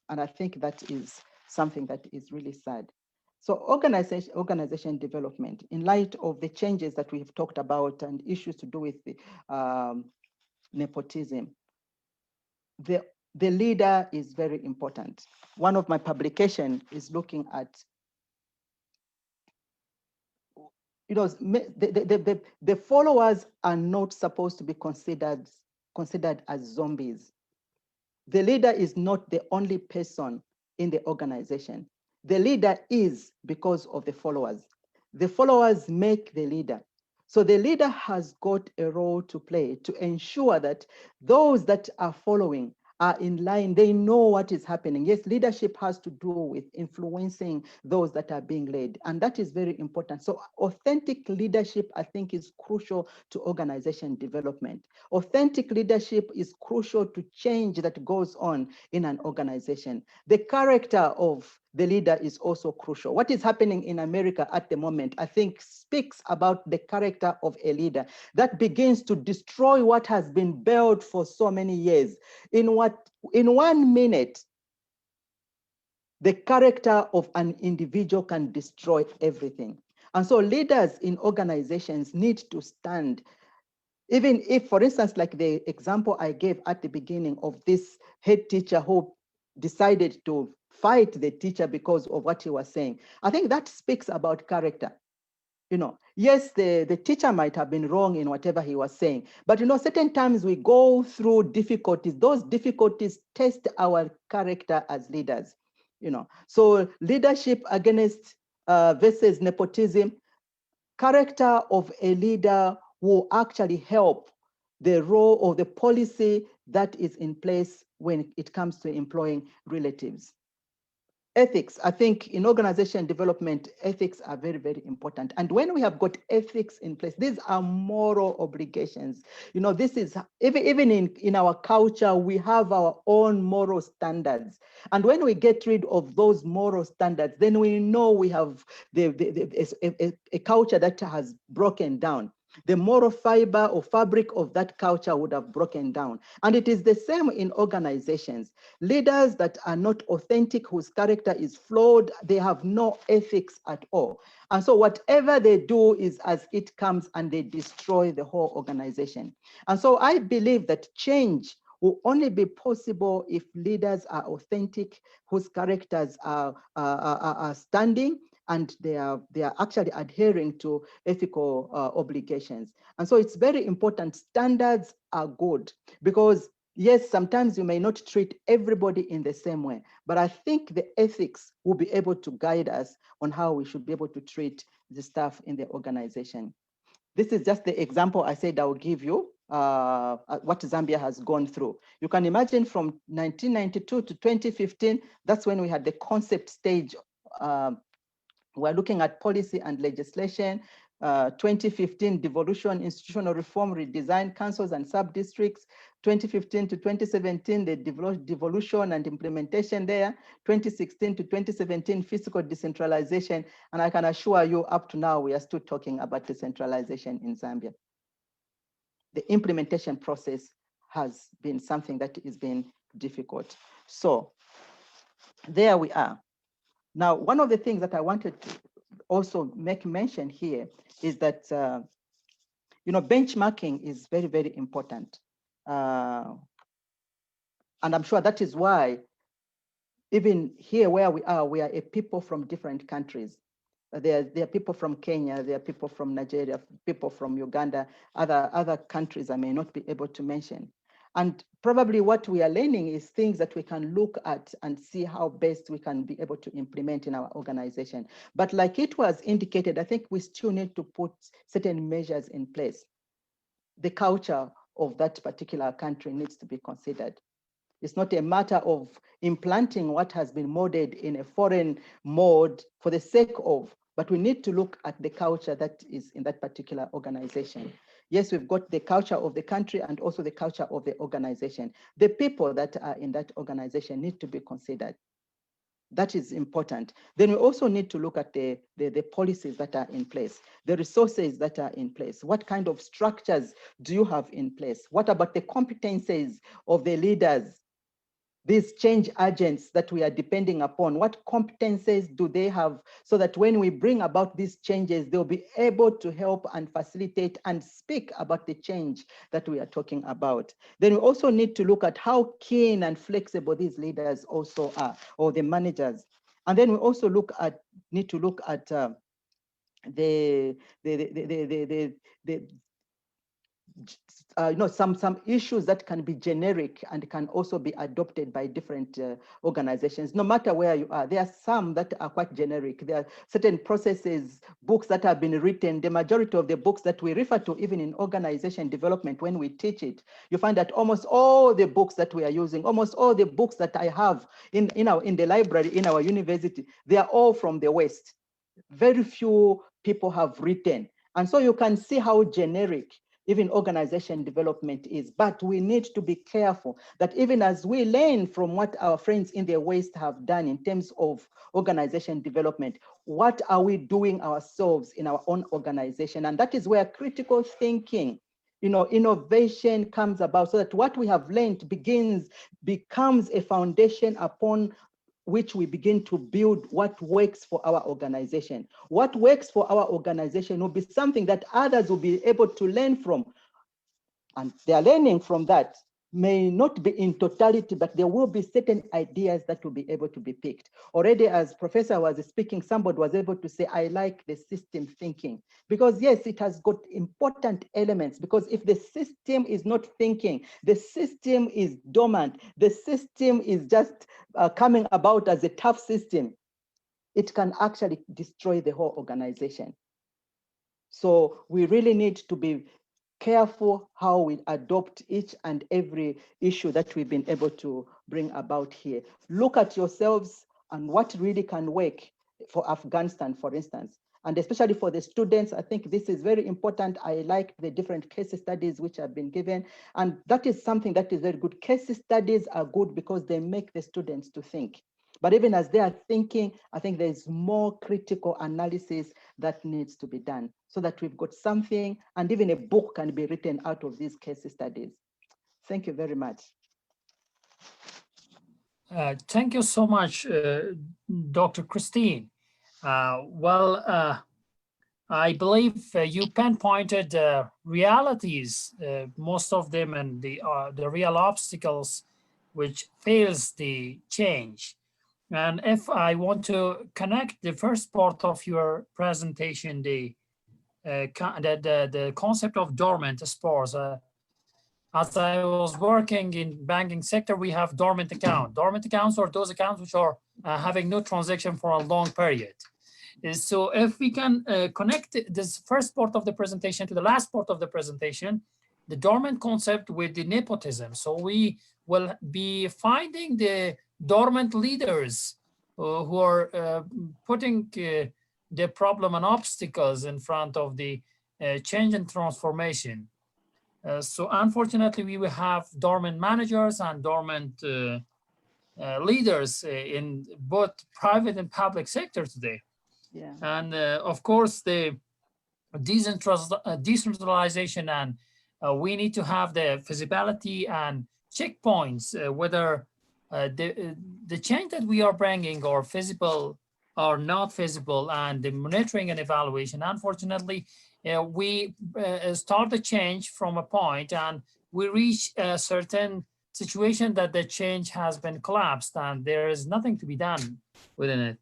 And I think that is something that is really sad. So organization development, in light of the changes that we've talked about and issues to do with the, nepotism, the leader is very important. One of my publications is looking at, you know, the followers are not supposed to be considered as zombies. The leader is not the only person in the organization. The leader is because of the followers. The followers make the leader. So the leader has got a role to play to ensure that those that are following are in line, they know what is happening. Yes, leadership has to do with influencing those that are being led, and that is very important. So authentic leadership, I think, is crucial to organization development. Authentic leadership is crucial to change that goes on in an organization. The character of the leader is also crucial. What is happening in America at the moment, I think, speaks about the character of a leader that begins to destroy what has been built for so many years. In 1 minute, the character of an individual can destroy everything. And so leaders in organizations need to stand. Even if, for instance, like the example I gave at the beginning of this head teacher who decided to fight the teacher because of what he was saying, I think that speaks about character. You know, yes, the teacher might have been wrong in whatever he was saying, but you know, certain times we go through difficulties. Those difficulties test our character as leaders. You know, so leadership against versus nepotism, character of a leader will actually help the role or the policy that is in place when it comes to employing relatives. Ethics, I think in organization development, ethics are very, very important. And when we have got ethics in place, these are moral obligations. You know, this is, even in our culture, we have our own moral standards. And when we get rid of those moral standards, then we know we have a culture that has broken down. The moral fiber or fabric of that culture would have broken down. And it is the same in organizations. Leaders that are not authentic, whose character is flawed, they have no ethics at all. And so whatever they do is as it comes, and they destroy the whole organization. And so I believe that change will only be possible if leaders are authentic, whose characters are standing, and they are actually adhering to ethical obligations. And so it's very important. Standards are good because, yes, sometimes you may not treat everybody in the same way, but I think the ethics will be able to guide us on how we should be able to treat the staff in the organization. This is just the example I said I will give you, what Zambia has gone through. You can imagine from 1992 to 2015, that's when we had the concept stage. We're looking at policy and legislation. 2015, devolution, institutional reform, redesign, councils and sub-districts. 2015 to 2017, the devolution and implementation there. 2016 to 2017, fiscal decentralization. And I can assure you, up to now, we are still talking about decentralization in Zambia. The implementation process has been something that has been difficult. So there we are. Now, one of the things that I wanted to also make mention here is that, you know, benchmarking is very, very important. And I'm sure that is why even here where we are a people from different countries. There are people from Kenya, there are people from Nigeria, people from Uganda, other countries I may not be able to mention. And probably what we are learning is things that we can look at and see how best we can be able to implement in our organization. But like it was indicated, I think we still need to put certain measures in place. The culture of that particular country needs to be considered. It's not a matter of implanting what has been molded in a foreign mode for the sake of, but we need to look at the culture that is in that particular organization. Yes, we've got the culture of the country and also the culture of the organization. The people that are in that organization need to be considered. That is important. Then we also need to look at the policies that are in place, the resources that are in place. What kind of structures do you have in place? What about the competencies of the leaders, these change agents that we are depending upon? What competencies do they have so that when we bring about these changes, they'll be able to help and facilitate and speak about the change that we are talking about? Then we also need to look at how keen and flexible these leaders also are, or the managers. And then we also need to look at some issues that can be generic and can also be adopted by different organizations, no matter where you are. There are some that are quite generic. There are certain processes, books that have been written. The majority of the books that we refer to, even in organization development, when we teach it, you find that almost all the books that we are using, almost all the books that I have in the library, in our university, they are all from the West. Very few people have written. And so you can see how generic even organization development is. But we need to be careful that even as we learn from what our friends in the West have done in terms of organization development, what are we doing ourselves in our own organization? And that is where critical thinking, innovation comes about, so that what we have learned becomes a foundation upon which we begin to build what works for our organization. What works for our organization will be something that others will be able to learn from. And their learning from that may not be in totality, but there will be certain ideas that will be able to be picked. Already, as Professor was speaking, somebody was able to say, I like the system thinking. Because yes, it has got important elements, because if the system is not thinking, the system is dormant, the system is just coming about as a tough system, it can actually destroy the whole organization. So we really need to be careful how we adopt each and every issue that we've been able to bring about here. Look at yourselves and what really can work for Afghanistan, for instance. And especially for the students, I think this is very important. I like the different case studies which have been given. And that is something that is very good. Case studies are good because they make the students to think. But even as they are thinking, I think there's more critical analysis that needs to be done so that we've got something, and even a book can be written out of these case studies. Thank you very much. Thank you so much, Dr. Christine. I believe you pinpointed realities, most of them, and the real obstacles which fails the change. And if I want to connect the first part of your presentation, the concept of dormant spores. As I was working in banking sector, we have dormant accounts. Dormant accounts are those accounts which are having no transaction for a long period. So if we can connect this first part of the presentation to the last part of the presentation, the dormant concept with the nepotism. So we will be finding the dormant leaders who are putting the problem and obstacles in front of the change and transformation. So unfortunately, we will have dormant managers and dormant leaders in both private and public sector today. Yeah. And of course, the decentralization, and we need to have the feasibility and checkpoints whether the change that we are bringing are feasible or not feasible, and the monitoring and evaluation. Unfortunately, we start the change from a point and we reach a certain situation that the change has been collapsed and there is nothing to be done within it.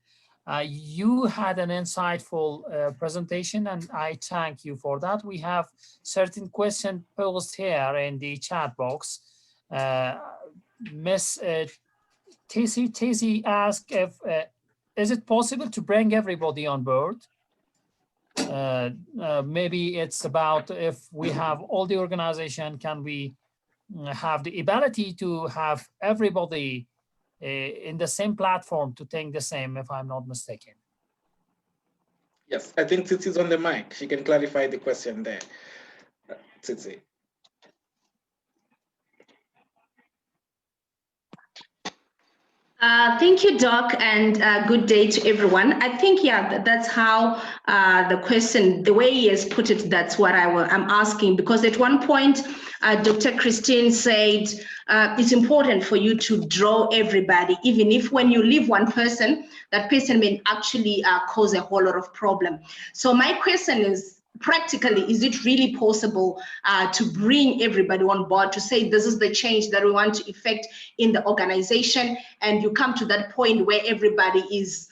You had an insightful presentation, and I thank you for that. We have certain questions posed here in the chat box. Miss Tizzy asked if is it possible to bring everybody on board? Maybe it's about if we have all the organization, can we have the ability to have everybody in the same platform to think the same, if I'm not mistaken? Yes, I think Tsitsi is on the mic. She can clarify the question there. Tsitsi. Thank you, Doc, and good day to everyone. I think, yeah, that's how the question, the way he has put it, that's what I'm asking, because at one point, Dr. Christine said, it's important for you to draw everybody, even if when you leave one person, that person may actually cause a whole lot of problem. So my question is, practically, is it really possible to bring everybody on board to say this is the change that we want to effect in the organization, and you come to that point where everybody is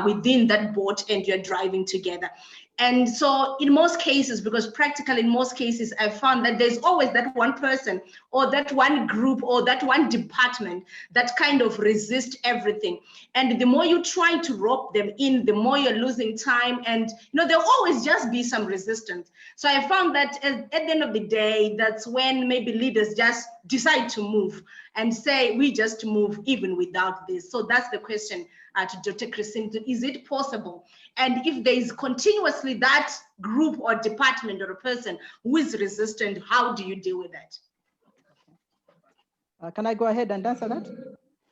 within that boat and you're driving together? And so in most cases, because practically in most cases, I found that there's always that one person or that one group or that one department that kind of resist everything. And the more you try to rope them in, the more you're losing time. And there'll always just be some resistance. So I found that at the end of the day, that's when maybe leaders just decide to move and say, we just move even without this. So that's the question to Dr. Christine. Is it possible? And if there is continuously that group or department or a person who is resistant, how do you deal with that? Can I go ahead and answer that?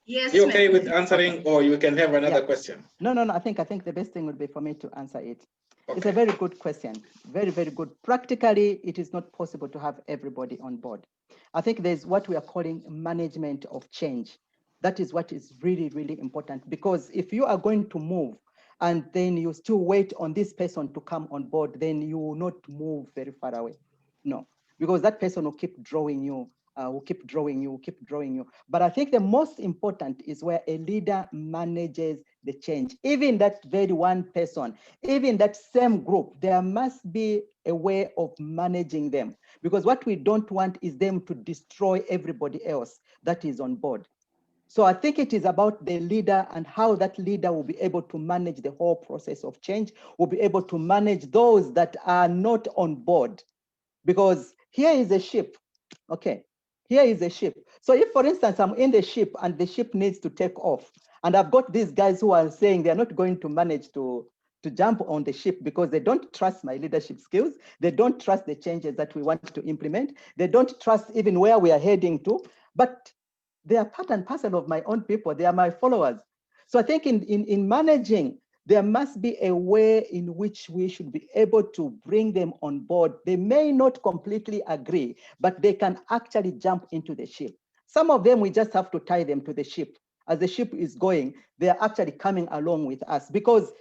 Yes. You okay with answering, or you can have another question? No. I think the best thing would be for me to answer it. Okay. It's a very good question. Very, very good. Practically, it is not possible to have everybody on board. I think there's what we are calling management of change. That is what is really, really important, because if you are going to move and then you still wait on this person to come on board, then you will not move very far away. No, because that person will keep drawing you, will keep drawing you. But I think the most important is where a leader manages the change. Even that very one person, even that same group, there must be a way of managing them, because what we don't want is them to destroy everybody else that is on board. So I think it is about the leader and how that leader will be able to manage the whole process of change, will be able to manage those that are not on board. Because here is a ship, okay? Here is a ship. So if, for instance, I'm in the ship and the ship needs to take off, and I've got these guys who are saying they're not going to manage to jump on the ship because they don't trust my leadership skills, they don't trust the changes that we want to implement, they don't trust even where we are heading to, but they are part and parcel of my own people. They are my followers. So I think in managing, there must be a way in which we should be able to bring them on board. They may not completely agree, but they can actually jump into the ship. Some of them, we just have to tie them to the ship. As the ship is going, they are actually coming along with us, because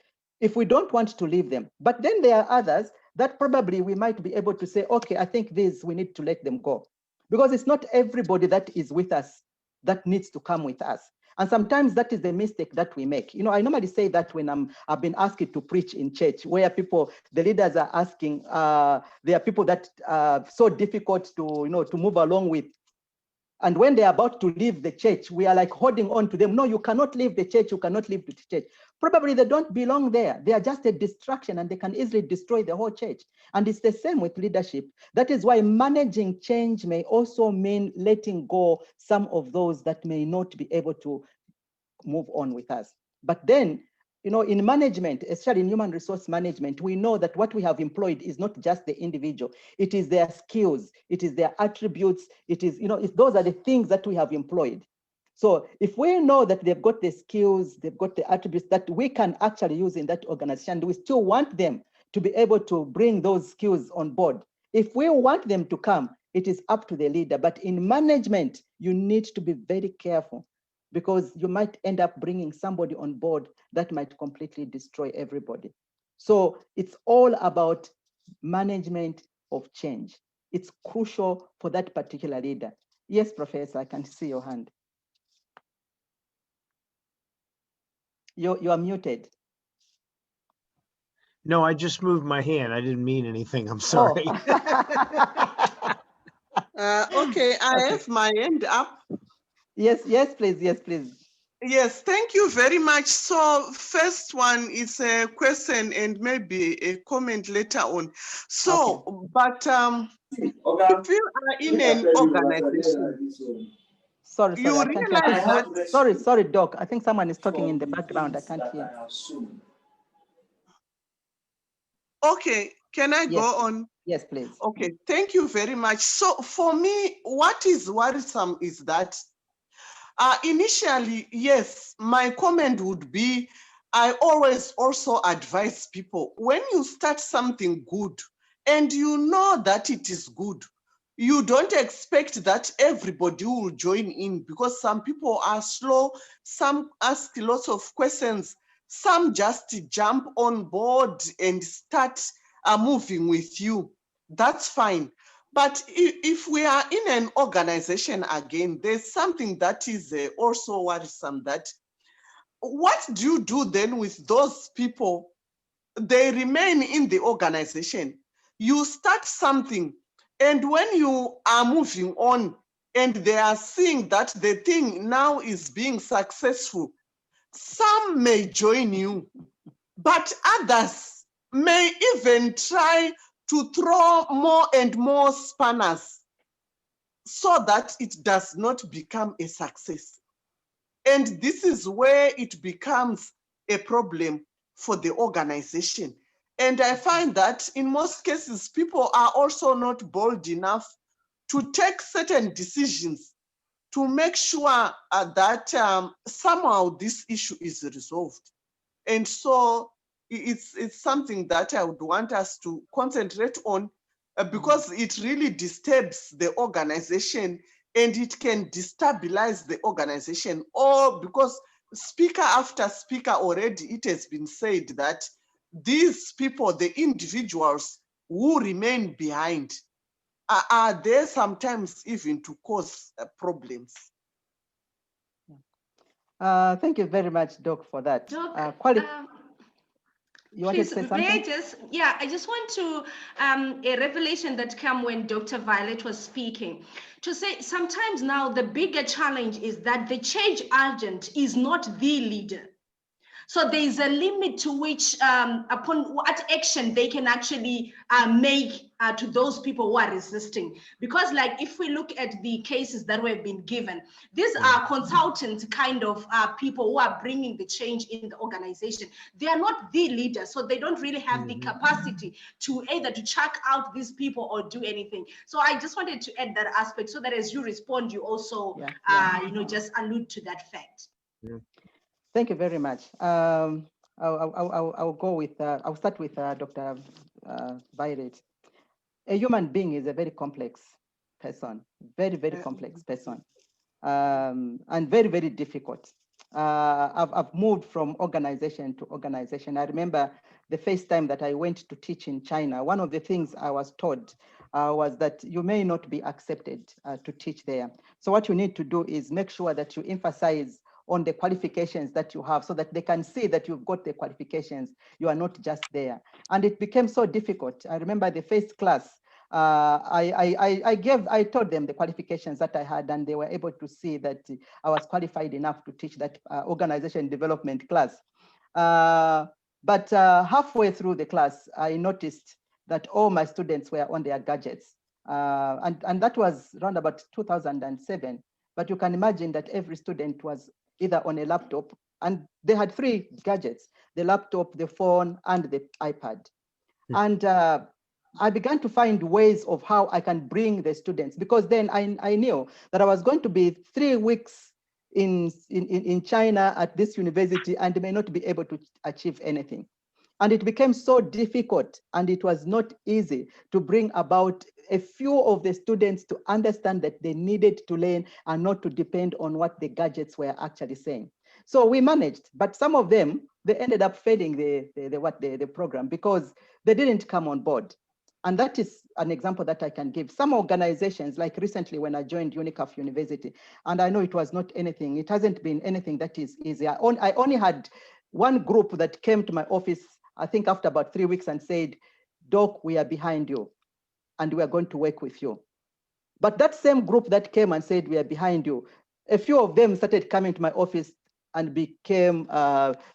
if we don't want to leave them, but then there are others that probably we might be able to say, okay, I think we need to let them go, because it's not everybody that is with us that needs to come with us. And sometimes that is the mistake that we make. I normally say that when I've been asked to preach in church, where the leaders are asking, there are people that are so difficult to move along with. And when they're about to leave the church, we are like holding on to them. No, you cannot leave the church. You cannot leave the church. Probably they don't belong there. They are just a distraction, and they can easily destroy the whole church. And it's the same with leadership. That is why managing change may also mean letting go some of those that may not be able to move on with us. But then, in management, especially in human resource management, we know that what we have employed is not just the individual. It is their skills, it is their attributes, it is, those are the things that we have employed. So if we know that they've got the skills, they've got the attributes that we can actually use in that organization, we still want them to be able to bring those skills on board. If we want them to come, it is up to the leader. But in management, you need to be very careful, because you might end up bringing somebody on board that might completely destroy everybody. So it's all about management of change. It's crucial for that particular leader. Yes, Professor, I can see your hand. You are muted. No, I just moved my hand. I didn't mean anything. I'm sorry. Okay, I have my hand up. Yes, please. Yes, please. Yes, thank you very much. So first one is a question and maybe a comment later on. So, okay. But if you are in an organization, sorry, you I can't realize hear. that. Sorry, Doc. I think someone is talking in the background. I can't hear. Okay, can I go on? Yes, please. Okay, thank you very much. So for me, what is worrisome is that initially, yes, my comment would be, I always also advise people, when you start something good and you know that it is good, you don't expect that everybody will join in, because some people are slow, some ask lots of questions, some just jump on board and start moving with you. That's fine. But if we are in an organization again, there's something that is also worrisome, that what do you do then with those people? They remain in the organization. You start something, and when you are moving on and they are seeing that the thing now is being successful, some may join you, but others may even try to throw more and more spanners so that it does not become a success. And this is where it becomes a problem for the organization. And I find that in most cases, people are also not bold enough to take certain decisions to make sure that somehow this issue is resolved. And so it's something that I would want us to concentrate on, because it really disturbs the organization and it can destabilize the organization, or because speaker after speaker already, it has been said that these people, the individuals who remain behind, are there sometimes even to cause problems. Thank you very much, Doc, for that. Doc, you wanted to say something? I just want to, a revelation that came when Dr. Violet was speaking, to say sometimes now the bigger challenge is that the change agent is not the leader. So there is a limit to which, upon what action they can actually make to those people who are resisting. Because like, if we look at the cases that were been given, these are consultant kind of people who are bringing the change in the organization. They are not the leaders, so they don't really have the capacity to either to check out these people or do anything. So I just wanted to add that aspect, so that as you respond, you also, just allude to that fact. Thank you very much. I'll go with, I'll start with Dr. Violet. A human being is a very complex person, very, very complex person, and very, very difficult. I've moved from organization to organization. I remember the first time that I went to teach in China, one of the things I was taught was that you may not be accepted to teach there. So what you need to do is make sure that you emphasize on the qualifications that you have, so that they can see that you've got the qualifications. You are not just there. And it became so difficult. I remember the first class, I told them the qualifications that I had, and they were able to see that I was qualified enough to teach that organization development class. But halfway through the class, I noticed that all my students were on their gadgets. And that was around about 2007. But you can imagine that every student was either on a laptop, and they had 3 gadgets: the laptop, the phone, and the iPad. And I began to find ways of how I can bring the students, because then I knew that I was going to be 3 weeks in China at this university and may not be able to achieve anything. And it became so difficult, and it was not easy to bring about a few of the students to understand that they needed to learn and not to depend on what the gadgets were actually saying. So we managed, but some of them, they ended up failing the program because they didn't come on board. And that is an example that I can give. Some organizations, like recently when I joined UNICAF University, and I know it was not anything, it hasn't been anything that is easy. I only had one group that came to my office, I think after about 3 weeks, and said, "Doc, we are behind you and we are going to work with you." But that same group that came and said, "We are behind you," a few of them started coming to my office and became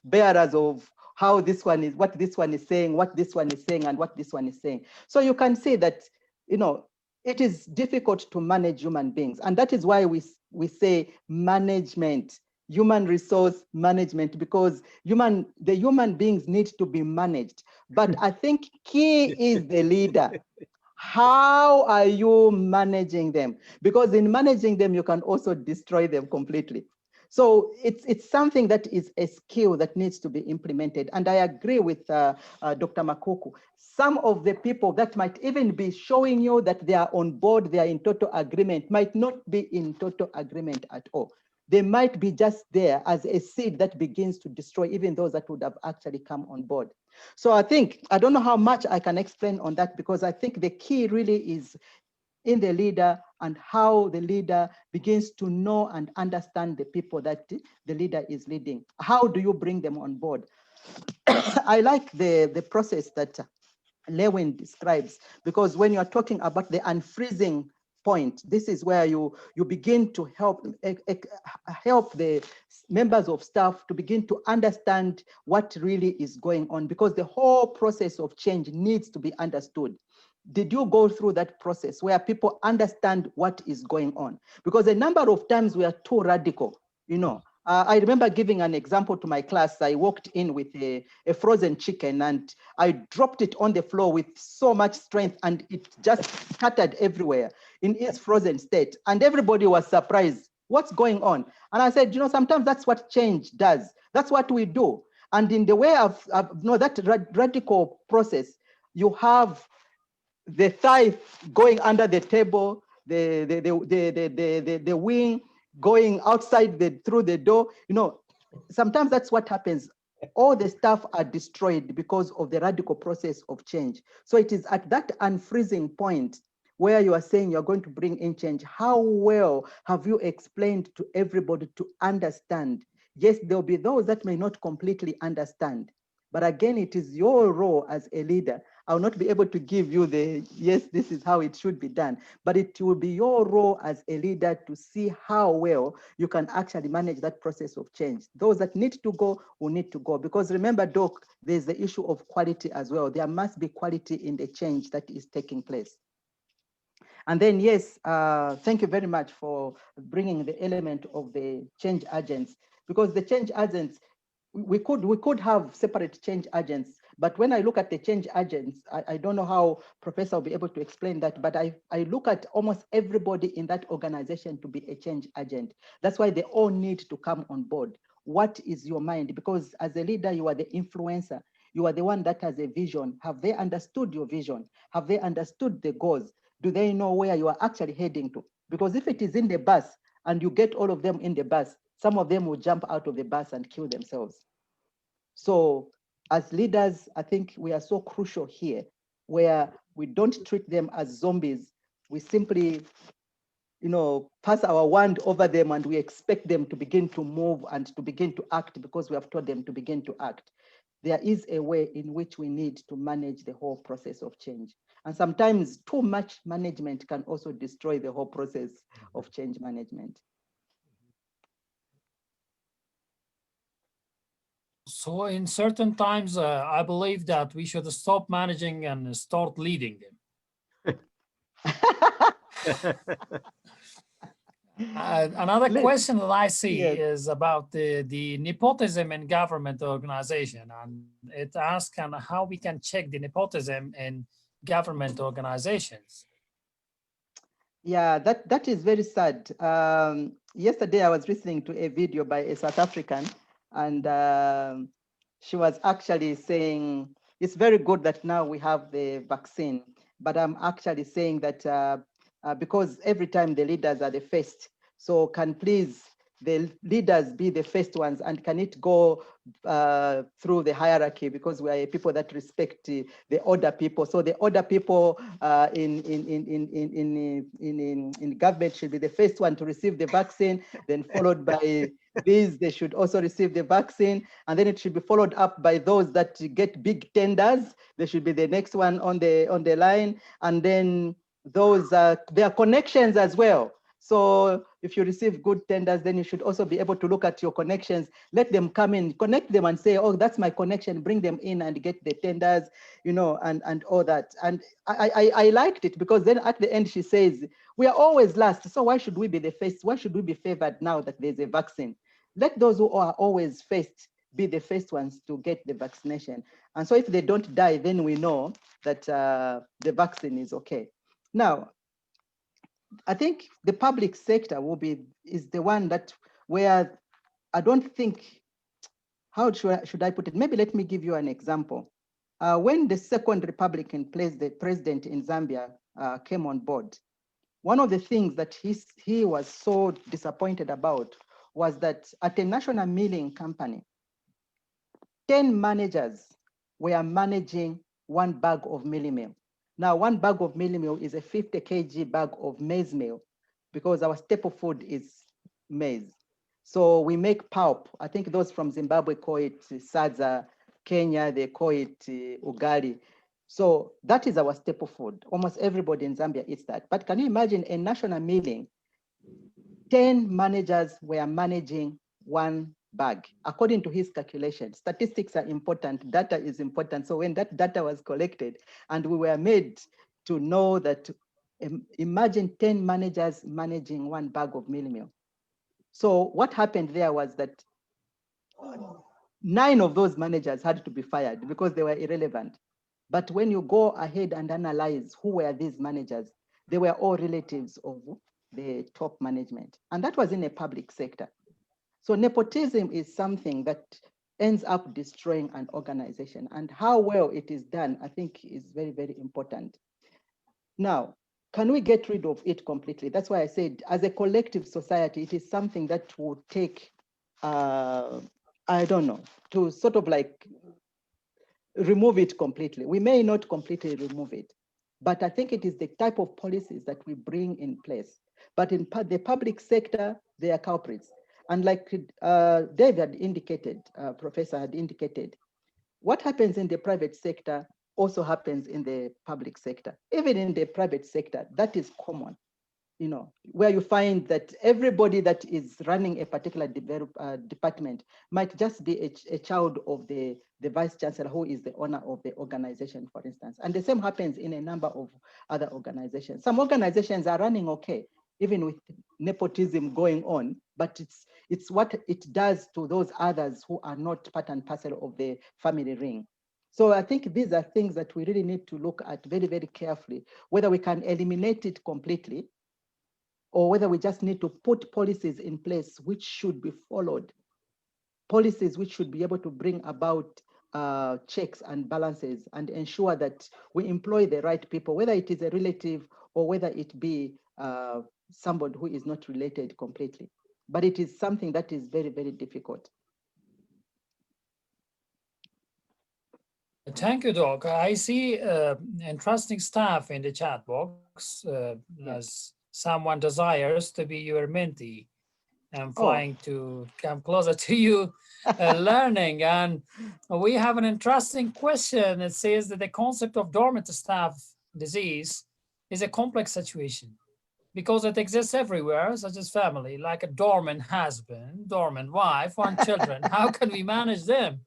bearers of how this one is, what this one is saying, what this one is saying, and what this one is saying. So you can see that, it is difficult to manage human beings. And that is why we say management, human resource management, because the human beings need to be managed. But I think key is the leader. How are you managing them? Because in managing them, you can also destroy them completely. So it's something that is a skill that needs to be implemented. And I agree with Dr. Makuku. Some of the people that might even be showing you that they are on board, they are in total agreement, might not be in total agreement at all. They might be just there as a seed that begins to destroy even those that would have actually come on board. So I think, I don't know how much I can explain on that, because I think the key really is in the leader and how the leader begins to know and understand the people that the leader is leading. How do you bring them on board? I like the process that Lewin describes, because when you're talking about the unfreezing point, this is where you begin to help the members of staff to begin to understand what really is going on, because the whole process of change needs to be understood. Did you go through that process where people understand what is going on? Because a number of times we are too radical, you know. I remember giving an example to my class. I walked in with a frozen chicken and I dropped it on the floor with so much strength and it just scattered everywhere in its frozen state. And everybody was surprised. What's going on? And I said, you know, sometimes that's what change does. That's what we do. And in the way of that radical process, you have the thigh going under the table, the wing going outside through the door. You know, sometimes that's what happens. All the stuff are destroyed because of the radical process of change. So it is at that unfreezing point where you are saying you're going to bring in change. How well have you explained to everybody to understand? Yes, there'll be those that may not completely understand. But again, it is your role as a leader. I'll not be able to give you yes, this is how it should be done, but it will be your role as a leader to see how well you can actually manage that process of change. Those that need to go will need to go, because remember, Doc, there's the issue of quality as well. There must be quality in the change that is taking place. And then, yes, thank you very much for bringing the element of the change agents, because the change agents, we could have separate change agents, but when I look at the change agents, I don't know how Professor will be able to explain that, but I look at almost everybody in that organization to be a change agent. That's why they all need to come on board. What is your mind? Because as a leader, you are the influencer. You are the one that has a vision. Have they understood your vision? Have they understood the goals? Do they know where you are actually heading to? Because if it is in the bus and you get all of them in the bus, some of them will jump out of the bus and kill themselves. So as leaders, I think we are so crucial here, where we don't treat them as zombies. We simply, you know, pass our wand over them and we expect them to begin to move and to begin to act because we have told them to begin to act. There is a way in which we need to manage the whole process of change. And sometimes too much management can also destroy the whole process of change management. So in certain times, I believe that we should stop managing and start leading them. Another question that I see is about the nepotism in government organization, and it asks how we can check the nepotism in government organizations. Yeah, that is very sad. Yesterday, I was listening to a video by a South African, and she was actually saying, it's very good that now we have the vaccine, but I'm actually saying that because every time the leaders are the first, so can please the leaders be the first ones, and can it go through the hierarchy, because we are people that respect the older people. So the older people in government should be the first one to receive the vaccine, then followed by these, they should also receive the vaccine, and then it should be followed up by those that get big tenders. They should be the next one on the line, and then those their connections as well. So if you receive good tenders, then you should also be able to look at your connections, let them come in, connect them and say, oh, that's my connection, bring them in and get the tenders, you know, and all that. And I liked it, because then at the end she says, we are always last, so why should we be the first? Why should we be favored now that there's a vaccine? Let those who are always first be the first ones to get the vaccination. And so if they don't die, then we know that the vaccine is okay. Now, I think the public sector is the one where I don't think, how should I put it? Maybe let me give you an example. When the second Republican president in Zambia came on board, one of the things that he was so disappointed about was that at a national milling company, 10 managers were managing one bag of milling meal. Now, one bag of milling meal is a 50 kg bag of maize meal because our staple food is maize. So we make pulp. I think those from Zimbabwe call it sadza, Kenya, they call it ugali. So that is our staple food. Almost everybody in Zambia eats that. But can you imagine a national milling? 10 managers were managing one bag. According to his calculation, statistics are important, data is important. So when that data was collected and we were made to know that, imagine 10 managers managing one bag of milling meal. So what happened there was that 9 of those managers had to be fired because they were irrelevant. But when you go ahead and analyze who were these managers, they were all relatives of the top management. And that was in a public sector. So nepotism is something that ends up destroying an organization, and how well it is done, I think, is very, very important. Now, can we get rid of it completely? That's why I said, as a collective society, it is something that will take, I don't know, to sort of like remove it completely. We may not completely remove it, but I think it is the type of policies that we bring in place. But in the public sector, they are culprits. And like Dave had indicated, Professor had indicated, what happens in the private sector also happens in the public sector. Even in the private sector, that is common, you know, where you find that everybody that is running a particular department might just be a child of the vice chancellor, who is the owner of the organization, for instance. And the same happens in a number of other organizations. Some organizations are running okay, even with nepotism going on, but it's what it does to those others who are not part and parcel of the family ring. So I think these are things that we really need to look at very, very carefully, whether we can eliminate it completely or whether we just need to put policies in place which should be followed, policies which should be able to bring about checks and balances and ensure that we employ the right people, whether it is a relative or whether it be somebody who is not related completely. But it is something that is very, very difficult. Thank you, Doc. I see interesting stuff in the chat box. As someone desires to be your mentee, I'm flying to come closer to you, learning. And we have an interesting question. It says that the concept of dormant staph disease is a complex situation because it exists everywhere, such as family, like a dormant husband, dormant wife, and children. How can we manage them?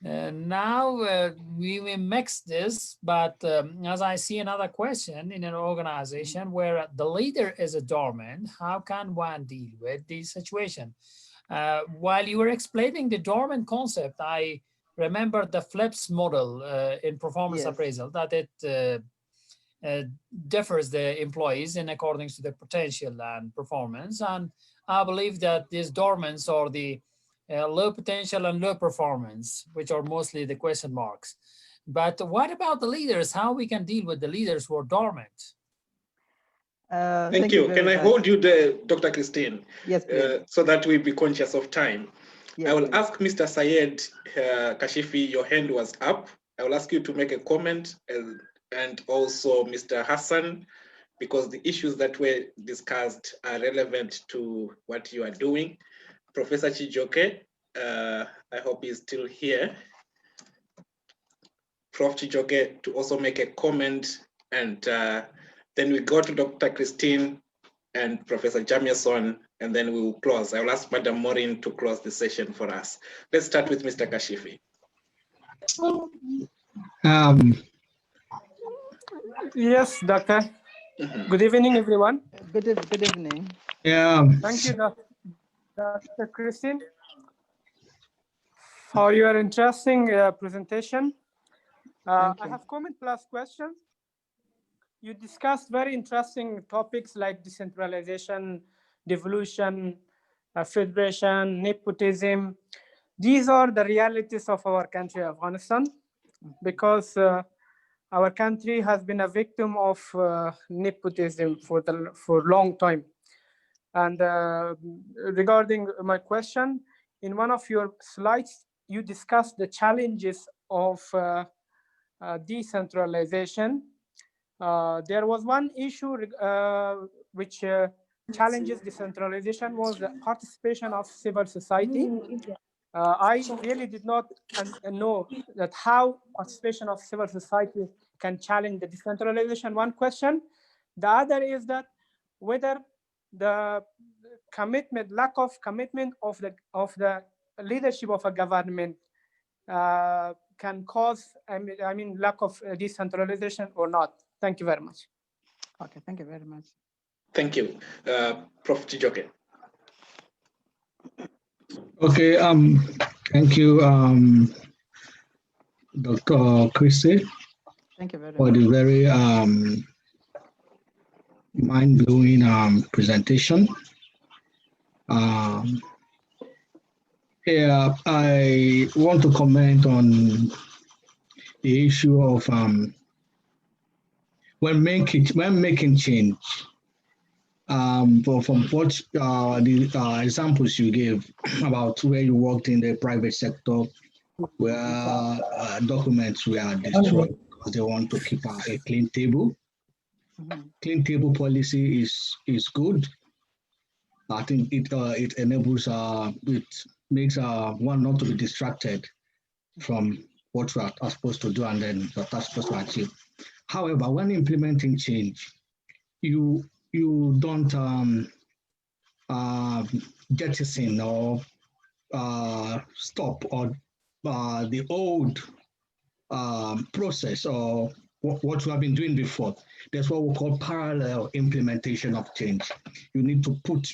Now we will mix this, but as I see another question in an organization where the leader is a dormant, how can one deal with this situation? While you were explaining the dormant concept, I remember the FLIPS model in performance appraisal, that it differs the employees in accordance to their potential and performance. And I believe that these dormants are the low potential and low performance, which are mostly the question marks. But what about the leaders? How we can deal with the leaders who are dormant? Thank you. Can I hold you there, Dr. Christine? Yes, please. So that we be conscious of time. Yes, I will please. ask Mr. Syed Kashifi, your hand was up. I will ask you to make a comment, and also Mr. Hassan, because the issues that were discussed are relevant to what you are doing. Professor Chijoke, I hope he's still here. Prof. Chijoke to also make a comment, and then we go to Dr. Christine and Professor Jamieson, and then we will close. I will ask Madam Morin to close the session for us. Let's start with Mr. Kashifi. Yes, Doctor. Good evening, everyone. Good evening. Yeah. Thank you, Dr. Christine, for your interesting presentation. I have comment plus questions. You discussed very interesting topics like decentralization, devolution, federation, nepotism. These are the realities of our country, Afghanistan, because our country has been a victim of nepotism for a long time. And regarding my question, in one of your slides, you discussed the challenges of decentralization. There was one issue which challenges decentralization was the participation of civil society. I really did not know that how participation of civil society can challenge the decentralization. One question. The other is that whether the commitment, lack of commitment of the leadership of a government can cause, I mean, lack of decentralization or not. Thank you very much. Okay, thank you very much. Thank you. Prof. Chijoke. Okay, thank you, Dr. Christie. Thank you very for much. the very mind-blowing presentation. Yeah, I want to comment on the issue of when making change. From what the examples you gave about where you worked in the private sector, where documents were destroyed because they want to keep a clean table. Clean table policy is good. I think it enables it makes one not to be distracted from what we are supposed to do and then what are supposed to achieve. However, when implementing change, you don't jettison or stop or the old process or what we have been doing before. That's what we call parallel implementation of change. You need to put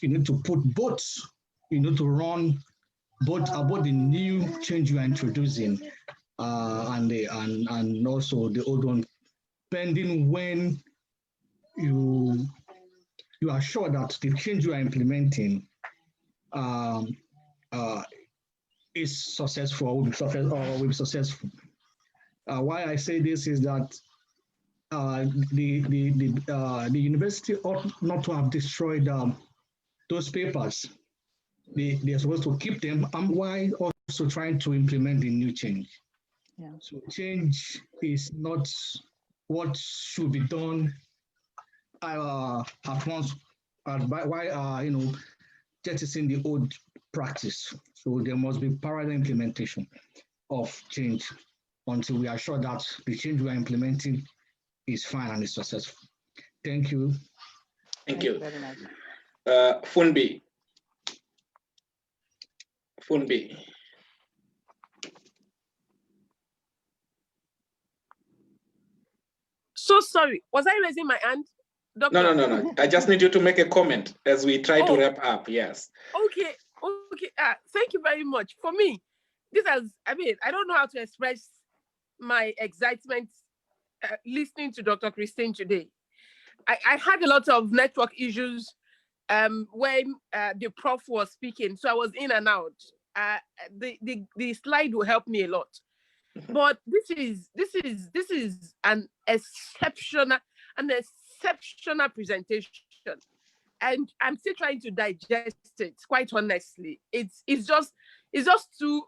both. You need to run both about the new change you are introducing and also the old one, pending when you are sure that the change you are implementing is successful or will be successful. Why I say this is that the university ought not to have destroyed those papers. They're supposed to keep them, and why also trying to implement the new change. Yeah. So change is not what should be done at once. Why jettisoning the old practice. So there must be parallel implementation of change until we are sure that the change we are implementing is fine and is successful. Thank you. Thank you. Very much. Funbi. So sorry, was I raising my hand? Doctor? No. I just need you to make a comment as we try to wrap up. Yes. Okay. Thank you very much. For me, I don't know how to express my excitement listening to Dr. Christine today. I had a lot of network issues when the prof was speaking, so I was in and out. The slide will help me a lot. But this is an exceptional presentation, and I'm still trying to digest it. Quite honestly, it's just too.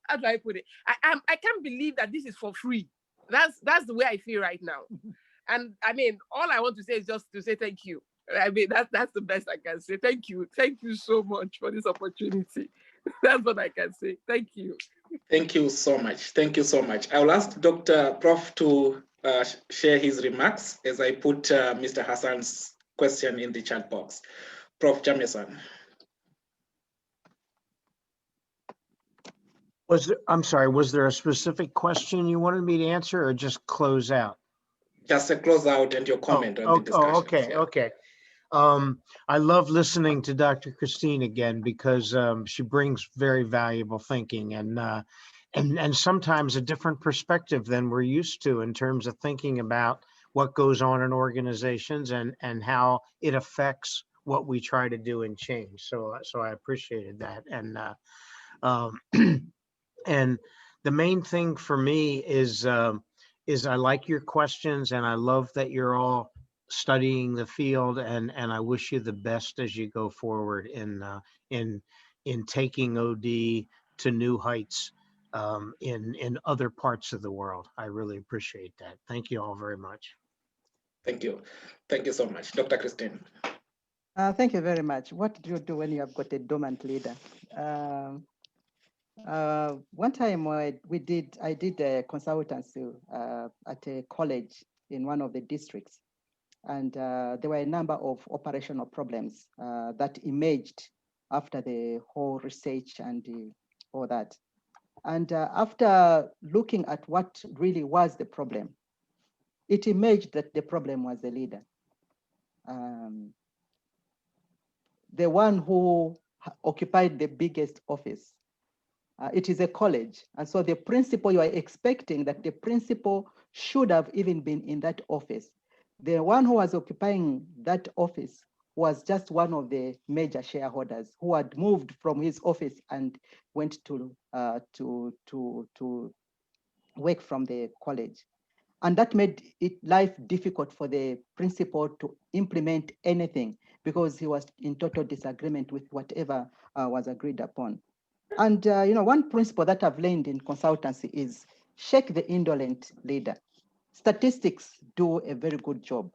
How do I put it? I can't believe that this is for free. That's the way I feel right now. And I mean, all I want to say is just to say thank you. I mean, that's the best I can say. Thank you so much for this opportunity. That's what I can say. Thank you. Thank you so much. I will ask Dr. Prof to share his remarks as I put Mr. Hassan's question in the chat box. Prof. Jameson. I'm sorry, was there a specific question you wanted me to answer or just close out? Just a close out and your comment on the discussion. Okay. I love listening to Dr. Christine again because she brings very valuable thinking, and and sometimes a different perspective than we're used to in terms of thinking about what goes on in organizations and how it affects what we try to do and change. So I appreciated that. And and the main thing for me is I like your questions, and I love that you're all studying the field, and I wish you the best as you go forward in taking OD to new heights in other parts of the world. I really appreciate that. Thank you all very much. Thank you. Thank you so much. Dr. Christine. Thank you very much. What do you do when you have got a dormant leader? One time I did a consultancy at a college in one of the districts, and there were a number of operational problems that emerged after the whole research and all that. And after looking at what really was the problem, it emerged that the problem was the leader. The one who occupied the biggest office. It is a college. And so the principal, you are expecting that the principal should have even been in that office. The one who was occupying that office was just one of the major shareholders who had moved from his office and went to work from the college. And that made life difficult for the principal to implement anything because he was in total disagreement with whatever was agreed upon. And one principle that I've learned in consultancy is shake the indolent leader. Statistics do a very good job.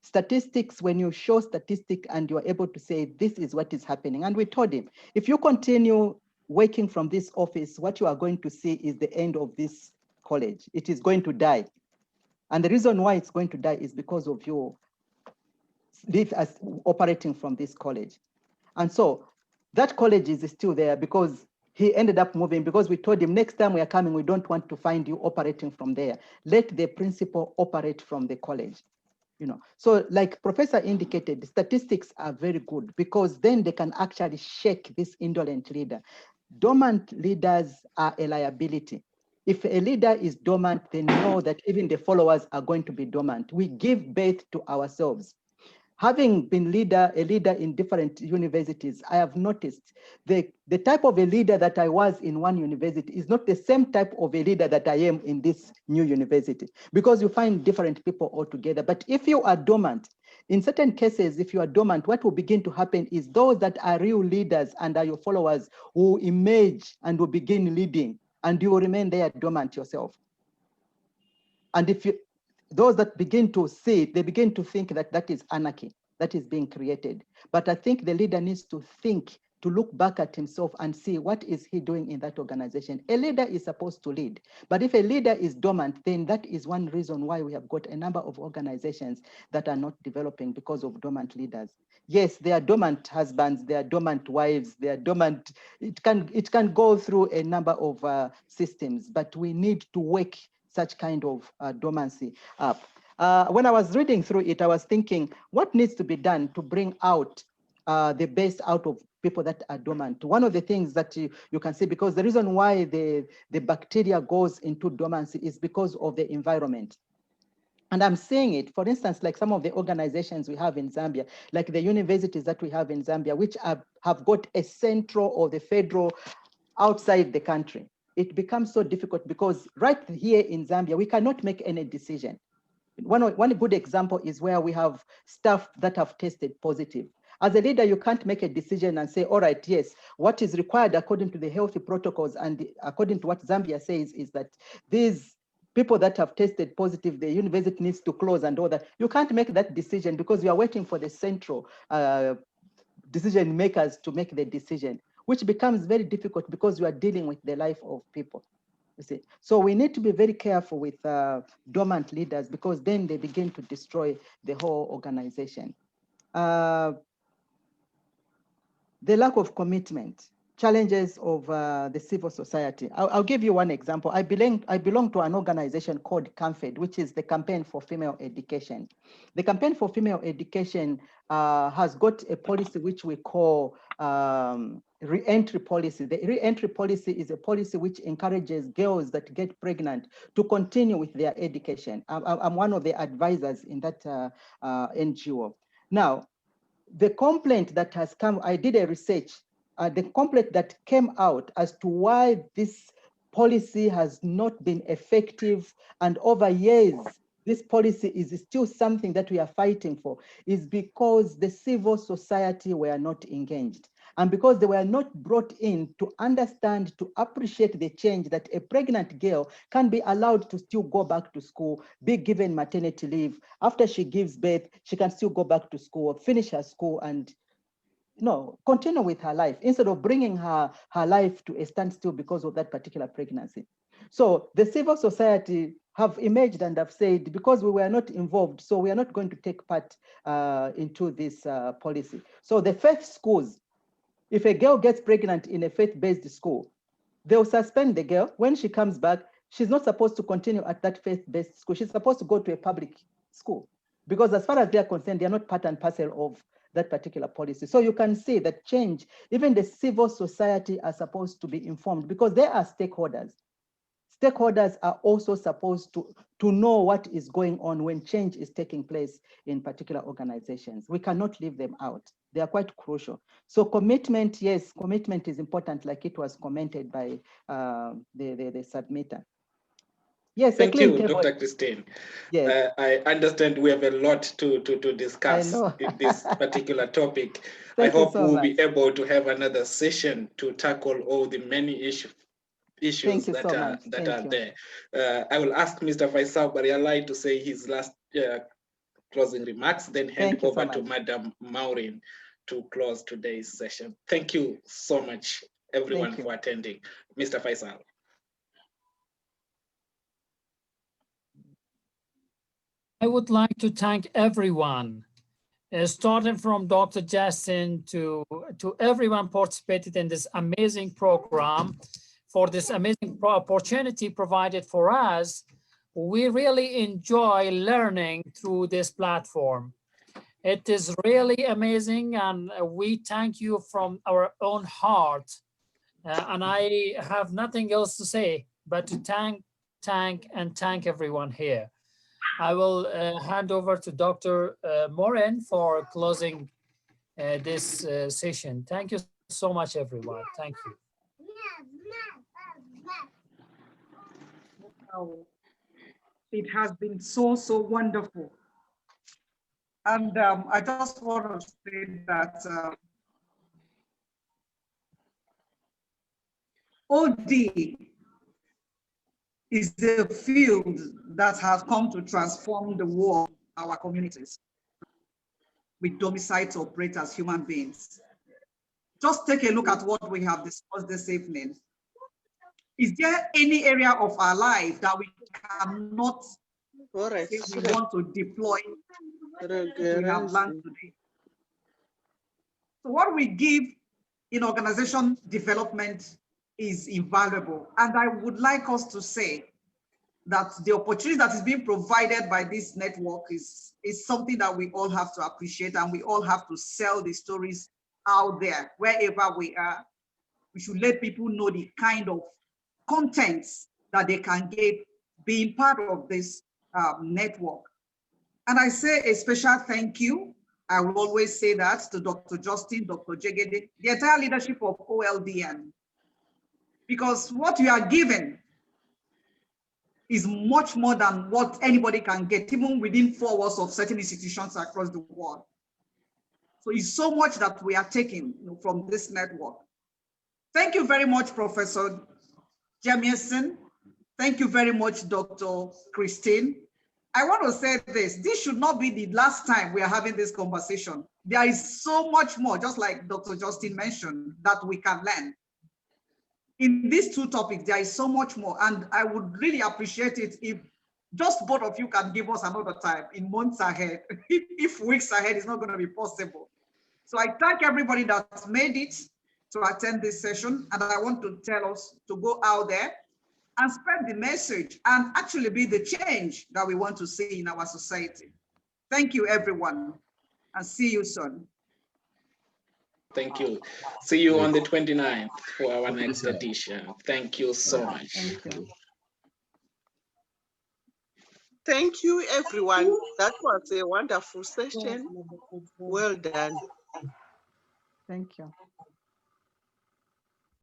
Statistics, when you show statistics and you're able to say, this is what is happening. And we told him, if you continue working from this office, what you are going to see is the end of this college. It is going to die. And the reason why it's going to die is because of you operating from this college. And so that college is still there because he ended up moving, because we told him next time we are coming, we don't want to find you operating from there. Let the principal operate from the college. So like Professor indicated, the statistics are very good because then they can actually shake this indolent leader. Dormant leaders are a liability. If a leader is dormant, they know that even the followers are going to be dormant. We give birth to ourselves. Having been a leader in different universities, I have noticed the type of a leader that I was in one university is not the same type of a leader that I am in this new university, because you find different people altogether. But if you are dormant, in certain cases, if you are dormant, what will begin to happen is those that are real leaders and are your followers will emerge and will begin leading, and you will remain there dormant yourself. And if those that begin to see it, they begin to think that that is anarchy that is being created. But I think the leader needs to think, to look back at himself and see what is he doing in that organization. A leader is supposed to lead. But if a leader is dormant, then that is one reason why we have got a number of organizations that are not developing because of dormant leaders. Yes, they are dormant husbands, they are dormant wives, they are dormant. It can go through a number of systems, but we need to wake such kind of dormancy up. When I was reading through it, I was thinking, what needs to be done to bring out the best out of people that are dormant? One of the things that you can see, because the reason why the bacteria goes into dormancy is because of the environment. And I'm seeing it, for instance, like some of the organizations we have in Zambia, like the universities that we have in Zambia, which have got a central or the federal outside the country. It becomes so difficult because right here in Zambia, we cannot make any decision. One good example is where we have staff that have tested positive. As a leader, you can't make a decision and say, all right, yes, what is required according to the healthy protocols and according to what Zambia says is that these people that have tested positive, the university needs to close and all that. You can't make that decision because you are waiting for the central decision makers to make the decision, which becomes very difficult because you are dealing with the life of people. You see, so we need to be very careful with dormant leaders because then they begin to destroy the whole organization. The lack of commitment. challenges of the civil society. I'll give you one example. I belong to an organization called CAMFED, which is the Campaign for Female Education. The Campaign for Female Education has got a policy which we call re-entry policy. The re-entry policy is a policy which encourages girls that get pregnant to continue with their education. I'm one of the advisors in that NGO. Now, the complaint that has come, I did a research, the complaint that came out as to why this policy has not been effective, and over years, this policy is still something that we are fighting for, is because the civil society were not engaged. And because they were not brought in to understand, to appreciate the change that a pregnant girl can be allowed to still go back to school, be given maternity leave. After she gives birth, she can still go back to school, finish her school, and continue with her life, instead of bringing her life to a standstill because of that particular pregnancy. So the civil society have emerged and have said, because we were not involved, so we are not going to take part into this policy. So the faith schools, if a girl gets pregnant in a faith-based school, they'll suspend the girl. When she comes back, she's not supposed to continue at that faith-based school. She's supposed to go to a public school, because as far as they're concerned, they're not part and parcel of that particular policy. So you can see that change, even the civil society are supposed to be informed, because they are stakeholders. Stakeholders are also supposed to know what is going on when change is taking place in particular organizations. We cannot leave them out. They are quite crucial. So commitment, yes, commitment is important, like it was commented by the submitter. Yes, thank you, Dr. Christine. Yes. I understand we have a lot to discuss in this particular topic. I hope we'll be able to have another session to tackle all the many issues that are there. I will ask Mr. Faisal Barialai to say his last closing remarks, then hand over to Madam Maureen to close today's session. Thank you so much, everyone, for attending. Mr. Faisal. I would like to thank everyone, starting from Dr. Justin to everyone participated in this amazing program, for this amazing opportunity provided for us. We really enjoy learning through this platform. It is really amazing, and we thank you from our own heart. And I have nothing else to say but to thank everyone here. I will hand over to Dr. Morin for closing this session. Thank you so much, everyone. Thank you. It has been so wonderful. And I just want to say that OD is a field that has come to transform the world, our communities, with domicile to operate as human beings. Just take a look at what we have discussed this evening. Is there any area of our life that we cannot say we want to deploy we have learned today? So what we give in organization development is invaluable. And I would like us to say that the opportunity that is being provided by this network is something that we all have to appreciate, and we all have to sell the stories out there wherever we are. We should let people know the kind of contents that they can get being part of this network. And I say a special thank you. I will always say that to Dr. Justin, Dr. Jegede, the entire leadership of OLDN, because what you are given is much more than what anybody can get, even within 4 walls of certain institutions across the world. So it's so much that we are taking from this network. Thank you very much, Professor Jamieson. Thank you very much, Dr. Christine. I want to say this should not be the last time we are having this conversation. There is so much more, just like Dr. Justin mentioned, that we can learn. In these 2 topics, there is so much more, and I would really appreciate it if just both of you can give us another time in months ahead. If weeks ahead is not going to be possible. So I thank everybody that's made it to attend this session, and I want to tell us to go out there and spread the message and actually be the change that we want to see in our society. Thank you, everyone, and see you soon. Thank you. See you on the 29th for our next edition. Thank you so much. Thank you. Thank you, everyone. That was a wonderful session. Well done. Thank you.